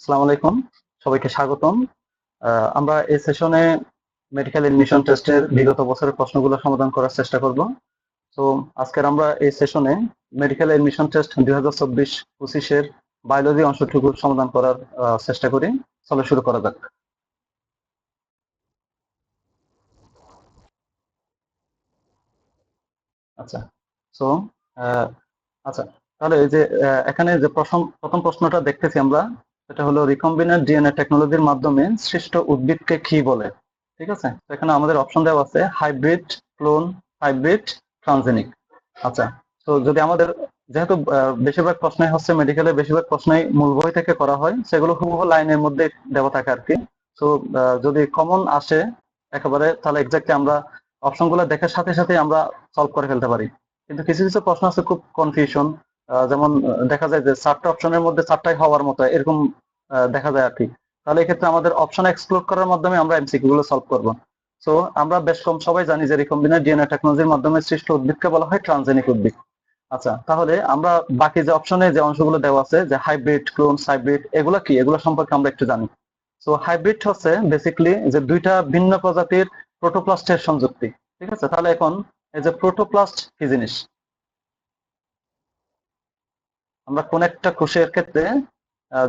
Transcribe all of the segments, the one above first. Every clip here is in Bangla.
আসসালামু আলাইকুম, সবাইকে স্বাগতম। আমরা এই সেশনে মেডিকেল এডমিশন টেস্টের বিগত বছরের প্রশ্নগুলো সমাধান করার চেষ্টা করব। তো আজকের আমরা এই সেশনে মেডিকেল এডমিশন টেস্ট 2024-25 বায়োলজি অংশটুকু সমাধান করার চেষ্টা করি। চলো শুরু করা যাক। আচ্ছা, সো আচ্ছা, তাহলে এই যে এখানে যে প্রথম প্রশ্নটা দেখতেছি আমরা, সেটা হলো রিকম্বিনেন্ট ডিএনএ টেকনোলজির মাধ্যমে সৃষ্ট উদ্ভিদকে কি বলে। ঠিক আছে, এখানে আমাদের অপশন দেওয়া আছে হাইব্রিড, ক্লোন, হাইব্রিড, ট্রানজেনিক। আচ্ছা, তো যদি আমাদের যেহেতু বেশিরভাগ প্রশ্নই হচ্ছে মেডিকেলে, বেশিরভাগ প্রশ্নই মূল বই থেকে করা হয়, সেগুলো হুবহু লাইনের মধ্যে দেওয়া থাকে আর কি। তো যদি কমন আসে একেবারে, তাহলে এক্স্যাক্টলি আমরা অপশনগুলো দেখার সাথে সাথে আমরা সলভ করে ফেলতে পারি। কিন্তু কিছু কিছু প্রশ্ন আছে খুব কনফিউশন, যেমন দেখা যায় যে 4টা অপশনের মধ্যে 4টাই হওয়ার মতো এরকম দেখা যায় আর কি। তাহলে এক্ষেত্রে আমাদের অপশন এক্সপ্লোর করার মাধ্যমে আমরা এমসিকিউ গুলো সলভ করব। সো আমরা বেশ কম সবাই জানি যে রিকম্বিনেন্ট ডিএনএ টেকনোলজির মাধ্যমে সৃষ্ট উদ্ভিদকে বলা হয় ট্রানজেনিক উদ্ভিদ। আচ্ছা, তাহলে আমরা বাকি যে অপশনে যে অংশগুলো দেওয়া আছে যে হাইব্রিড, ক্লোন, হাইব্রিড, এগুলো কি, এগুলো সম্পর্কে আমরা একটু জানি। সো হাইব্রিড হচ্ছে বেসিক্যালি যে দুইটা ভিন্ন প্রজাতির প্রোটোপ্লাস্টের সংযুক্তি। ঠিক আছে, তাহলে এখন এই যে প্রোটোপ্লাস্ট কি জিনিস, আমরা কোন একটা কোষের ক্ষেত্রে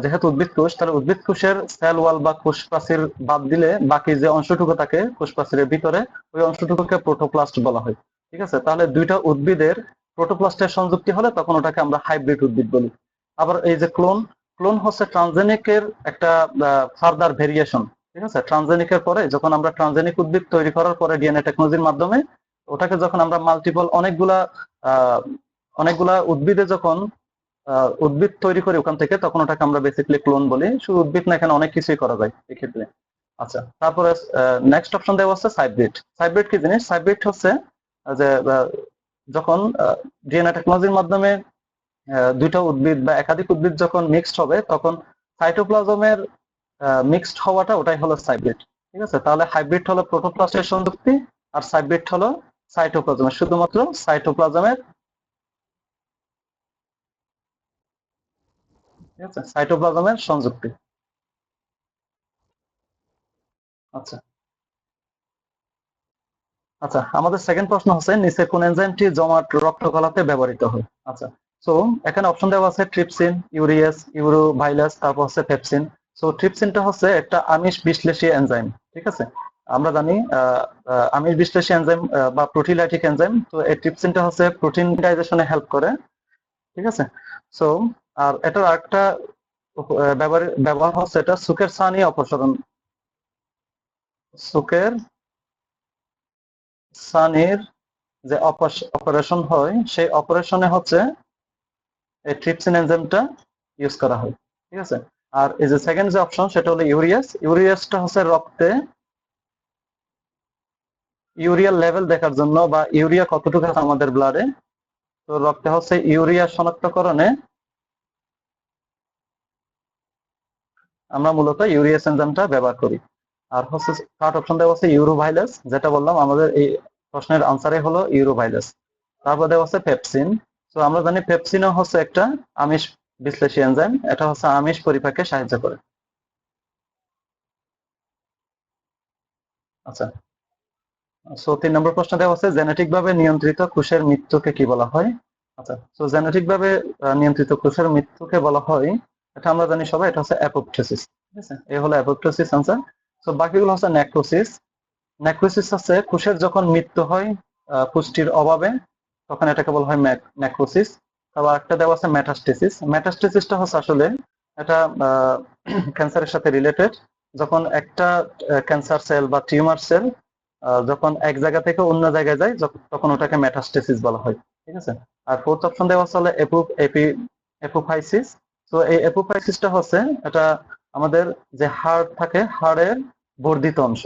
যেহেতু উদ্ভিদ কোষ, তাহলে উদ্ভিদ কোষের সেল ওয়াল বা কোষ প্রাচীর বাদ দিলে বাকি যে অংশটুকু থাকে কোষ প্রাচীরের ভিতরে, ওই অংশটুকুকে প্রোটোপ্লাস্ট বলা হয়। ঠিক আছে, তাহলে দুইটা উদ্ভিদের প্রোটোপ্লাস্টের সংযুক্তি হলে তখন ওটাকে আমরা হাইব্রিড উদ্ভিদ বলি। আবার এই যে ক্লোন, ক্লোন হচ্ছে ট্রানজেনিকের একটা ফার্দার ভেরিয়েশন। ঠিক আছে, ট্রানজেনিকের পরে যখন আমরা ট্রানজেনিক উদ্ভিদ তৈরি করার পরে ডিএনএ টেকনোলজির মাধ্যমে ওটাকে যখন আমরা মাল্টিপল আহ অনেকগুলা উদ্ভিদে যখন উদ্ভিদ তৈরি করি ওখান থেকে, তখন ওটাকে আমরা বেসিক্যালি ক্লোন বলি। শুধু উদ্ভিদ না, এখানে অনেক কিছুই করা যায় এক্ষেত্রে। আচ্ছা, তারপরে নেক্সট অপশন দেওয়া হচ্ছে হাইব্রিড। হাইব্রিড কি জিনিস? হাইব্রিড হচ্ছে যে যখন ডিএনএ টেকনোলজির মাধ্যমে দুইটা উদ্ভিদ বা একাধিক উদ্ভিদ যখন মিক্সড হবে, তখন সাইটোপ্লাজমের মিক্সড হওয়াটা, ওটাই হলো হাইব্রিড। ঠিক আছে, তাহলে হাইব্রিড হলো প্রোটোপ্লাস্টের সংযুক্তি, আর হাইব্রিড হলো সাইটোপ্লাজমের, শুধুমাত্র সাইটোপ্লাজমের। ঠিক আছে, সাইটোপ্লাজমের সংযুক্তি। আচ্ছা আচ্ছা, আমাদের সেকেন্ড প্রশ্ন হচ্ছে নিচে কোন এনজাইমটি জমাট রক্ত গলাতে ব্যবহৃত হয়। আচ্ছা, সো এখানে অপশন দেওয়া আছে ট্রিপসিন, ইউরিয়াস, ইউরোভাইলাস, তারপর হচ্ছে পেপসিন। সো ট্রিপসিনটা হচ্ছে একটা আমিষ বিশ্লেষী এনজাইম। ঠিক আছে, আমরা জানি আমিষ বিশ্লেষী এনজাইম বা প্রোটিলাইটিক এনজাইম। তো এই ট্রিপসিনটা হচ্ছে প্রোটিন ডাইজেশনে হেল্প করে। ঠিক আছে, সো আর এটার আরেকটা ব্যবহার হচ্ছে, এটা সুখের ছানি অপসারণ, সুখের ছানির যে অপারেশন হয়, সেই অপারেশনে হচ্ছে এই ট্রিপসিন এনজাইমটা ইউজ করা হয়। ঠিক আছে, আর এই যে সেকেন্ড যে অপশন, সেটা হলো ইউরিয়াস। ইউরিয়াসটা হচ্ছে রক্তে ইউরিয়ার লেভেল দেখার জন্য, বা ইউরিয়া কতটুকু আছে আমাদের ব্লাডে। তো রক্তে হচ্ছে ইউরিয়া শনাক্তকরণে আমরা মূলত ইউরিয়াস এনজাইমটা ব্যবহার করি। আর হচ্ছে থার্ড অপশন দেওয়া আছে ইউরোভাইলাস, যেটা বললাম আমাদের এই প্রশ্নের আনসারে হলো ইউরোভাইলাস। তারপর দেওয়া আছে পেপসিন। তো আমরা জানি পেপসিনও হচ্ছে একটা আমিষ বিশ্লেষী এনজাইম, এটা হচ্ছে আমিষ পরিপাকে সাহায্য করে। আচ্ছা, সো 3 নম্বর প্রশ্ন দেওয়া আছে জেনেটিক ভাবে নিয়ন্ত্রিত কোষের মৃত্যুকে কি বলা হয়। আচ্ছা, তো জেনেটিক ভাবে নিয়ন্ত্রিত কোষের মৃত্যুকে বলা হয়, এটা আমরা জানি সবাই, এটা হচ্ছে অ্যাপোপ্টোসিস। ঠিক আছে, এই হলো অ্যাপোপ্টোসিস আনসার। তো বাকিগুলো হচ্ছে নেক্রোসিস। নেক্রোসিস হচ্ছে কোষের যখন মৃত্যু হয় পুষ্টির অভাবে, তখন এটাকে বলা হয় নেক্রোসিস। তারপর একটা দেওয়া আছে মেটাস্টেসিস। মেটাস্টেসিসটা হচ্ছে আসলে এটা ক্যান্সারের সাথে রিলেটেড। যখন একটা ক্যান্সার সেল বা টিউমার সেল যখন এক জায়গা থেকে অন্য জায়গায় যায়, তখন ওটাকে মেটাস্টেসিস বলা হয়। ঠিক আছে, আর ফোর্থ অপশন দেওয়া আছে হলো এপোফাইসিস। তো এই এপোফাইসিসটা হচ্ছে এটা আমাদের যে হাড় থাকে, হাড়ের বর্ধিত অংশ।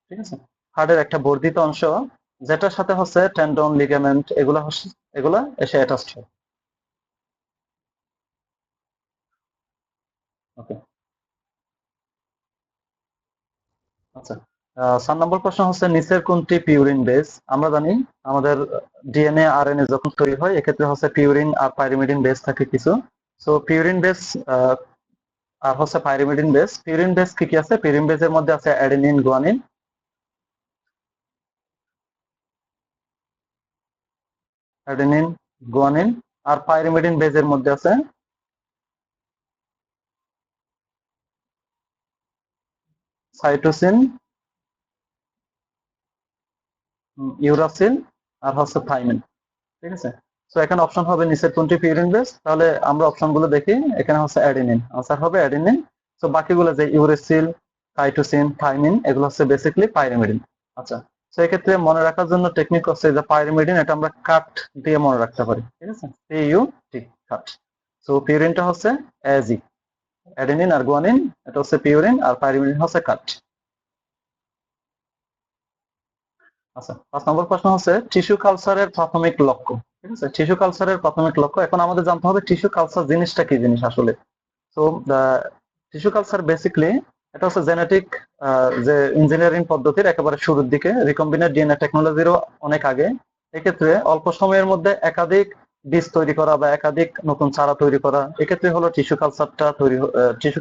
ঠিক আছে, হাড়ের একটা বর্ধিত অংশ, যেটার সাথে হচ্ছে টেন্ডন, লিগামেন্ট, এগুলা এসে অ্যাটাচড হয়। ওকে, আচ্ছা। 4 নম্বর প্রশ্ন হচ্ছে নিচের কোনটি পিউরিন বেস। আমরা জানি আমাদের ডিএনএ আরএনএ যখন তৈরি হয়, এক্ষেত্রে হচ্ছে পিউরিন আর পাইরিমিডিন বেস থাকে কিছু। সো পিউরিন বেস আর হচ্ছে পাইরিমিডিন বেস। পিউরিন বেস কি কি আছে? পিউরিন বেসের মধ্যে আছে অ্যাডেনিন, গুয়ানিন, অ্যাডেনিন, গুয়ানিন। আর পাইরিমিডিন বেসের মধ্যে আছে সাইটোসিন, ইউরাসিল, আর হচ্ছে থাইমিন। ঠিক আছে। তো এখানে অপশন হবে নিচের কোনটি পিউরিন বেস? তাহলে আমরা অপশন গুলো দেখি। এখানে হচ্ছে অ্যাডেনিন, আনসার হবে অ্যাডেনিন। তো বাকিগুলো যে ইউরেসিল, সাইটোসিন, থাইমিন, এগুলো হচ্ছে বেসিক্যালি পাইরিমিডিন। আচ্ছা, তো এক্ষেত্রে মনে রাখার জন্য টেকনিক হচ্ছে যে পাইরিমিডিন এটা আমরা কাট দিয়ে মনে রাখতে পারি। ঠিক আছে, ইউ টি, কাট। তো পিউরিনটা হচ্ছে এজি, অ্যাডেনিন আর গুয়ানিন এটা হচ্ছে পিউরিন, আর পাইরিমিডিন হচ্ছে কাট। আচ্ছা, 5 নম্বর প্রশ্ন হচ্ছে টিস্যু কালচারের প্রাথমিক লক্ষ্য। ঠিক আছে, টিস্যু কালচারের প্রাথমিক লক্ষ্য। এখন আমাদের জানতে হবে টিস্যু কালচার জিনিসটা কি জিনিস আসলে। তো টিস্যু কালচার বেসিক্যালি এটা হচ্ছে জেনেটিক যে ইঞ্জিনিয়ারিং পদ্ধতির একেবারে শুরুর দিকে, রিকম্বিনেন্ট ডিএনএ টেকনোলজিরও অনেক আগে। এক্ষেত্রে অল্প সময়ের মধ্যে একাধিক বীজ তৈরি করা বা একাধিক নতুন চারা তৈরি করা, এক্ষেত্রে হলো টিস্যু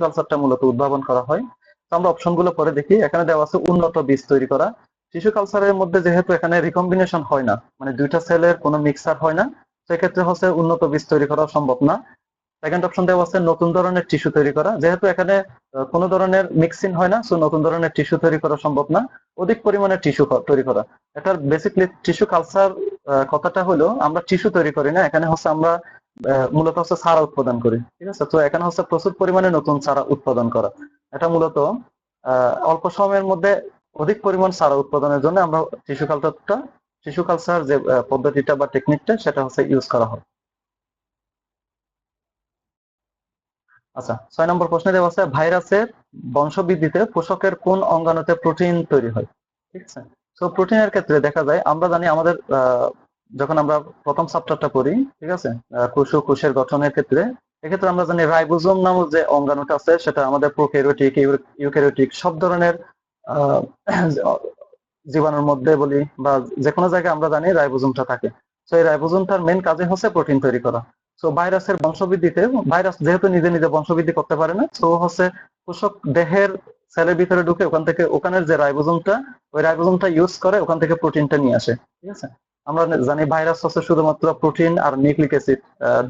কালচারটা মূলত উদ্ভাবন করা হয়। তো আমরা অপশনগুলো পরে দেখি। এখানে দেওয়া আছে উন্নত বীজ তৈরি করা। টিস্যু কালচারের মধ্যে যেহেতু এখানে রিকম্বিনেশন হয় না, মানে দুইটা সেলের কোনো মিক্সার হয় না, সেক্ষেত্রে হচ্ছে উন্নত বীজ তৈরি করা সম্ভব না। সেকেন্ড অপশন দেওয়া আছে নতুন ধরনের টিস্যু তৈরি করা। যেহেতু এখানে কোনো ধরনের মিক্সিং হয় না, সো নতুন ধরনের টিস্যু তৈরি করা সম্ভব না। অধিক পরিমাণে টিস্যু তৈরি করা। এটার বেসিকলি টিস্যু কালচার কথাটা হলো আমরা টিস্যু তৈরি করি না, এখানে হচ্ছে আমরা মূলত হচ্ছে চারা উৎপাদন করি। ঠিক আছে, তো এখানে হচ্ছে প্রচুর পরিমাণে নতুন চারা উৎপাদন করা। এটা মূলত অল্প সময়ের মধ্যে অধিক পরিমাণ চারা উৎপাদনের জন্য আমরা টিস্যু কালচার যে পদ্ধতিটা বা টেকনিকটা সেটা হচ্ছে ইউজ করা হয়। আচ্ছা, 6 নম্বর প্রশ্নে দেওয়া আছে ভাইরাসের বংশবৃদ্ধিতে পোষকের কোন অঙ্গাণুতে প্রোটিন তৈরি হয়। ঠিক আছে, তো প্রোটিনের ক্ষেত্রে দেখা যায়, আমরা জানি আমাদের যখন আমরা প্রথম চ্যাপ্টারটা পড়ি, ঠিক আছে, কোষের গঠনের ক্ষেত্রে, এক্ষেত্রে আমরা জানি রাইবোজোম নামক যে অঙ্গাণুটা আছে সেটা আমাদের প্রোক্যারিওটিক, ইউক্যারিওটিক সব ধরনের আহ, জীবাণুর মধ্যে বলি বা যে কোনো জায়গায় আমরা জানি রাইবোজোমটা থাকে। তো এই রাইবোজোমটার মেন কাজে হচ্ছে প্রোটিন তৈরি করা। তো ভাইরাসের বংশবৃদ্ধিতে, ভাইরাস যেহেতু নিজে নিজে বংশবৃদ্ধি করতে পারে না, তো হচ্ছে পোষক দেহের সেলের ভিতরে ঢুকে ওখান থেকে ওখানের যে রাইবোজোমটা, ওই রাইবোজোমটা ইউজ করে ওখান থেকে প্রোটিনটা নিয়ে আসে। ঠিক আছে, আমরা জানি ভাইরাস হচ্ছে শুধুমাত্র প্রোটিন আর নিউক্লিক অ্যাসিড,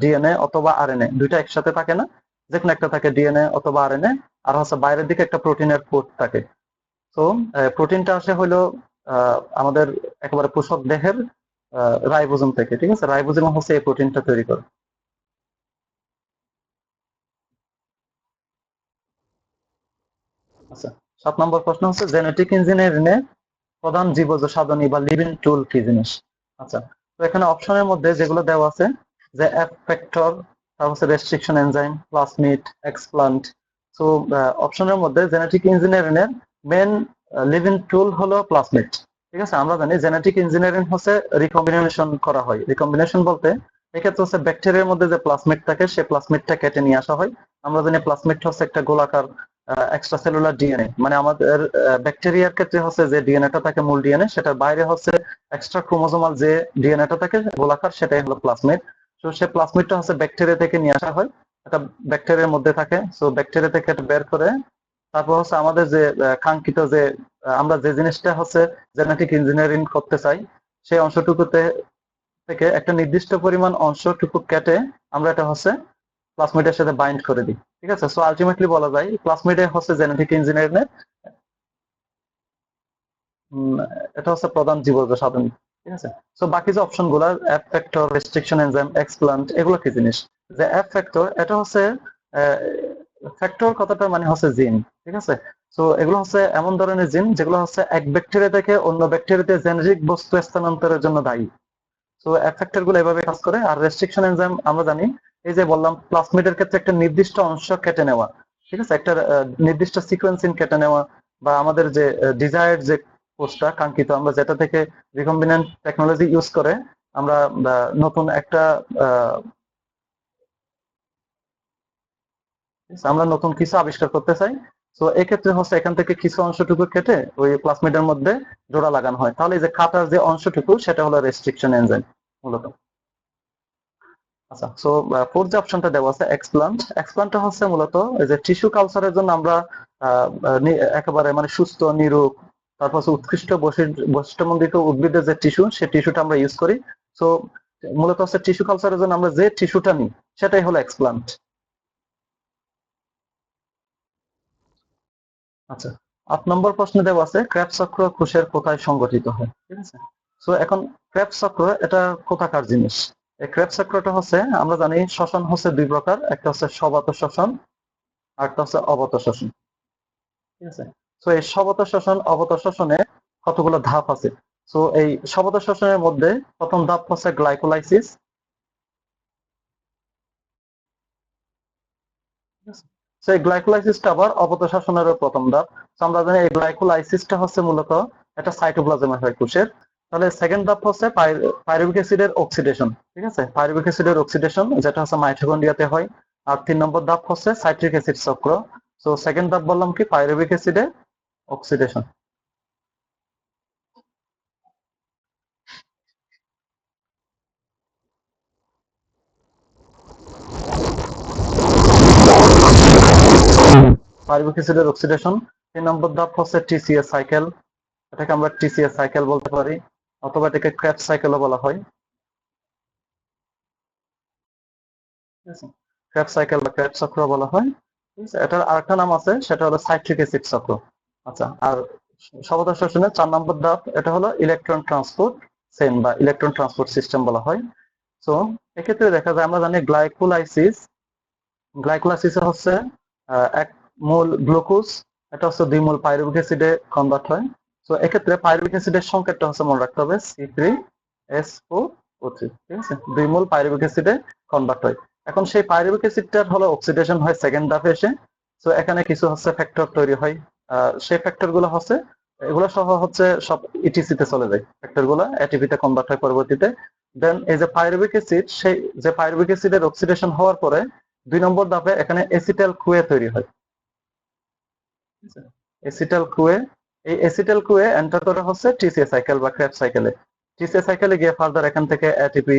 ডিএনএ অথবা আরএনএ দুইটা একসাথে থাকে না, যে কোনো একটা থাকে, ডিএনএ অথবা আরএনএ। আর হচ্ছে বাইরের দিকে একটা প্রোটিনের কোট থাকে। তো প্রোটিনটা আসে হলো আমাদের একেবারে পোষক দেহের রাইবোজোম থেকে। ঠিক আছে, রাইবোজোম হচ্ছে এই প্রোটিনটা তৈরি করে। আচ্ছা, 7 নম্বর প্রশ্ন হচ্ছে জেনেটিক ইঞ্জিনিয়ারিং এর প্রধান জীবজ সাধনী বা লিভিং টুল কি জিনিস। আচ্ছা, তো এখানে অপশনের মধ্যে যেগুলো দেওয়া আছে যে এফ ফ্যাক্টর, তারপর হচ্ছে রেস্ট্রিকশন এনজাইম, প্লাসমিড, এক্সপ্লান্ট। তো অপশনের মধ্যে জেনেটিক ইঞ্জিনিয়ারিং এর মেন লিভিং টুল হলো প্লাসমিড। ঠিক আছে, আমরা জানি জেনেটিক ইঞ্জিনিয়ারিং হচ্ছে রিকম্বিনেশন করা হয়। রিকম্বিনেশন বলতে এক্ষেত্রে হচ্ছে ব্যাকটেরিয়ার মধ্যে যে প্লাসমিড থাকে সেই প্লাসমিডটা কেটে নিয়ে আসা হয়। আমরা জানি প্লাসমিড হচ্ছে একটা গোলাকার এক্সট্রা সেলুলার ডিএনএ, মানে আমাদের ব্যাকটেরিয়ার ক্ষেত্রে হচ্ছে যে ডিএনএটা থাকে মূল ডিএনএ, সেটার বাইরে হচ্ছে এক্সট্রা ক্রোমোজোমাল যে ডিএনএটা থাকে গোলাকার, সেটাই হলো প্লাসমিড। তো সেই প্লাসমিডটা হচ্ছে ব্যাকটেরিয়া থেকে নিয়ে আসা হয়, এটা ব্যাকটেরিয়ার মধ্যে থাকে। সো ব্যাকটেরিয়া থেকে এটা বের করে তারপর হচ্ছে আমাদের যে কাঙ্ক্ষিত যে আমরা যে জিনিসটা হচ্ছে জেনেটিক ইঞ্জিনিয়ারিং করতে চাই, সেই অংশটুকুতে থেকে একটা নির্দিষ্ট পরিমাণ অংশটুকু কেটে আমরা এটা হচ্ছে প্লাসমিডের সাথে বাইন্ড করে দিই। ঠিক আছে, সো আলটিমেটলি বলা যায় প্লাসমিডে হচ্ছে জেনেটিক ইঞ্জিনিয়ারিং এর এটা হচ্ছে প্রধান জীবজ সাধন। ঠিক আছে, সো বাকি যে অপশন গুলা F factor, restriction enzyme, explant, এগুলো কি জিনিস? যে এফ ফ্যাক্টর এটা হচ্ছে ফ্যাক্টর কথাটা মানে হচ্ছে জিন। ঠিক আছে, তো এগুলো হচ্ছে এমন ধরনের জিন যেগুলো হচ্ছে এক ব্যাকটেরিয়া থেকে অন্য ব্যাকটেরিয়াতে জেনেরিক বস্তু স্থানান্তরের জন্য দায়ী। তো এফেক্টর গুলো এভাবে কাজ করে। আর রেস্ট্রিকশন এনজাইম আমরা জানি, এই যে বললাম প্লাসমিডের ক্ষেত্রে একটা নির্দিষ্ট অংশ কেটে নেওয়া। ঠিক আছে, একটা নির্দিষ্ট সিকোয়েন্সিং কেটে নেওয়া, বা আমাদের যে ডিজায়ার্ড যে কোষটা কাঙ্ক্ষিত, আমরা যেটা থেকে রিকম্বিনেন্ট টেকনোলজি ইউজ করে আমরা নতুন একটা আহ, আমরা নতুন কিছু আবিষ্কার করতে চাই। তো এক্ষেত্রে হচ্ছে এখান থেকে কিছু অংশটুকু কেটে ওই প্লাসমিডের মধ্যে জোড়া লাগানো হয়। তাহলে এই যে কাটার যে অংশটুকু সেটা হলো রেস্ট্রিকশন এনজাইম মূলত। আচ্ছা, সো ফোর্থ যে অপশনটা দেওয়া আছে এক্সপ্লান্ট, এক্সপ্লান্টটা হচ্ছে মূলত এই যে টিস্যু কালচারের জন্য আমরা একেবারে মানে সুস্থ নিরোগ, তারপর হচ্ছে উৎকৃষ্ট বৈশিষ্ট্যমণ্ডিত উদ্ভিদের যে টিস্যু, সেই টিস্যুটা আমরা ইউজ করি। সো মূলত হচ্ছে টিস্যু কালচারের জন্য আমরা যে টিস্যুটা নিই সেটাই হলো এক্সপ্লান্ট। আচ্ছা, 8 নম্বর প্রশ্নে দেওয়া আছে ক্রেবস চক্র কোষের কোথায় সংগঠিত হয়, ঠিক আছে। সো এখন ক্রেবস চক্র এটা কোথাকার জিনিস? এই ক্রেবস চক্রটা হচ্ছে, আমরা জানি শ্বসন হচ্ছে দুই প্রকার, একটা হচ্ছে স্ববাত শ্বসন আর একটা হচ্ছে অবত শ্বসন, ঠিক আছে। সো এই স্ববাত শ্বসন অবত শ্বসনে কতগুলো ধাপ আছে। সো এই স্ববাত শ্বসনের মধ্যে প্রথম ধাপ হচ্ছে গ্লাইকোলাইসিস, সেই গ্লাইকোলাইসিসটা আবার অবত শ্বসনেরও প্রথম ধাপ। তো আমরা জানি এই গ্লাইকোলাইসিসটা হচ্ছে মূলত একটা সাইটোপ্লাজমে হয় কোষের। তাহলে সেকেন্ড ধাপ হচ্ছে পাইরুভিক অ্যাসিডের অক্সিডেশন, ঠিক আছে, পাইরুভিক অ্যাসিডের অক্সিডেশন যেটা হচ্ছে মাইটোকন্ড্রিয়াতে হয়। আর 3 নম্বর ধাপ হচ্ছে সাইট্রিক অ্যাসিড চক্র। তো সেকেন্ড ধাপ বললাম কি পাইরুভিক অ্যাসিডের অক্সিডেশন। পাইরুভিক অ্যাসিডের অক্সিডেশন। 3 নম্বর ধাপ হচ্ছে টিসিএস সাইকেল, এটাকে আমরা টিসিএস সাইকেল বলতে পারি, অথবা এটাকে ক্রেবস সাইকেলও বলা হয়, ঠিক আছে। ক্রেবস সাইকেল বা ক্রেবস চক্র বলা হয়, ঠিক আছে। এটার আরেকটা নাম আছে, সেটা হলো সাইট্রিক অ্যাসিড চক্র। আচ্ছা, আর সবতা শ্বসনের 4 নম্বর ধাপ এটা হলো ইলেকট্রন ট্রান্সপোর্ট চেইন বা ইলেকট্রন ট্রান্সপোর্ট সিস্টেম বলা হয়। সো এক্ষেত্রে দেখা যায় আমরা জানি গ্লাইকোলাইসিস, গ্লাইকোলাইসিস হচ্ছে এক মূল গ্লুকোজ, এটা হচ্ছে 2 মূল পাইরুভিক অ্যাসিডে কনভার্ট হয়। সো এক্ষেত্রে পাইরুভিক অ্যাসিডের সংকেতটা হচ্ছে মনে রাখতে হবে C3SO3, ঠিক আছে, 2 মূল পাইরুভিক অ্যাসিডে কনভার্ট হয়। এখন সেই পাইরুভিক অ্যাসিডটার হলো অক্সিডেশন হয় সেকেন্ড ধাপে এসে। সো এখানে কিছু হচ্ছে ফ্যাক্টর তৈরি হয়, সেই ফ্যাক্টর গুলো হচ্ছে, এগুলো সহ হচ্ছে সব ইটিসি তে চলে যায়, ফ্যাক্টর গুলো এটিপি তে কনভার্ট হয় পরবর্তীতে। দেন এই যে পাইরুভিক অ্যাসিড, সেই যে পাইরুভিক অ্যাসিডের অক্সিডেশন হওয়ার পরে 2 নম্বর ধাপে এখানে এসিটাইল কুয়ে তৈরি হয়, ঠিক আছে? এসিটাইল কুয়ে, এই এসিটাইল কুয়ে এন্টার করে হচ্ছে টিসিএ সাইকেল বা ক্রেবস সাইকেলে। টিসিএ সাইকেলে গিয়ে ফার্দার এখান থেকে এটিপি,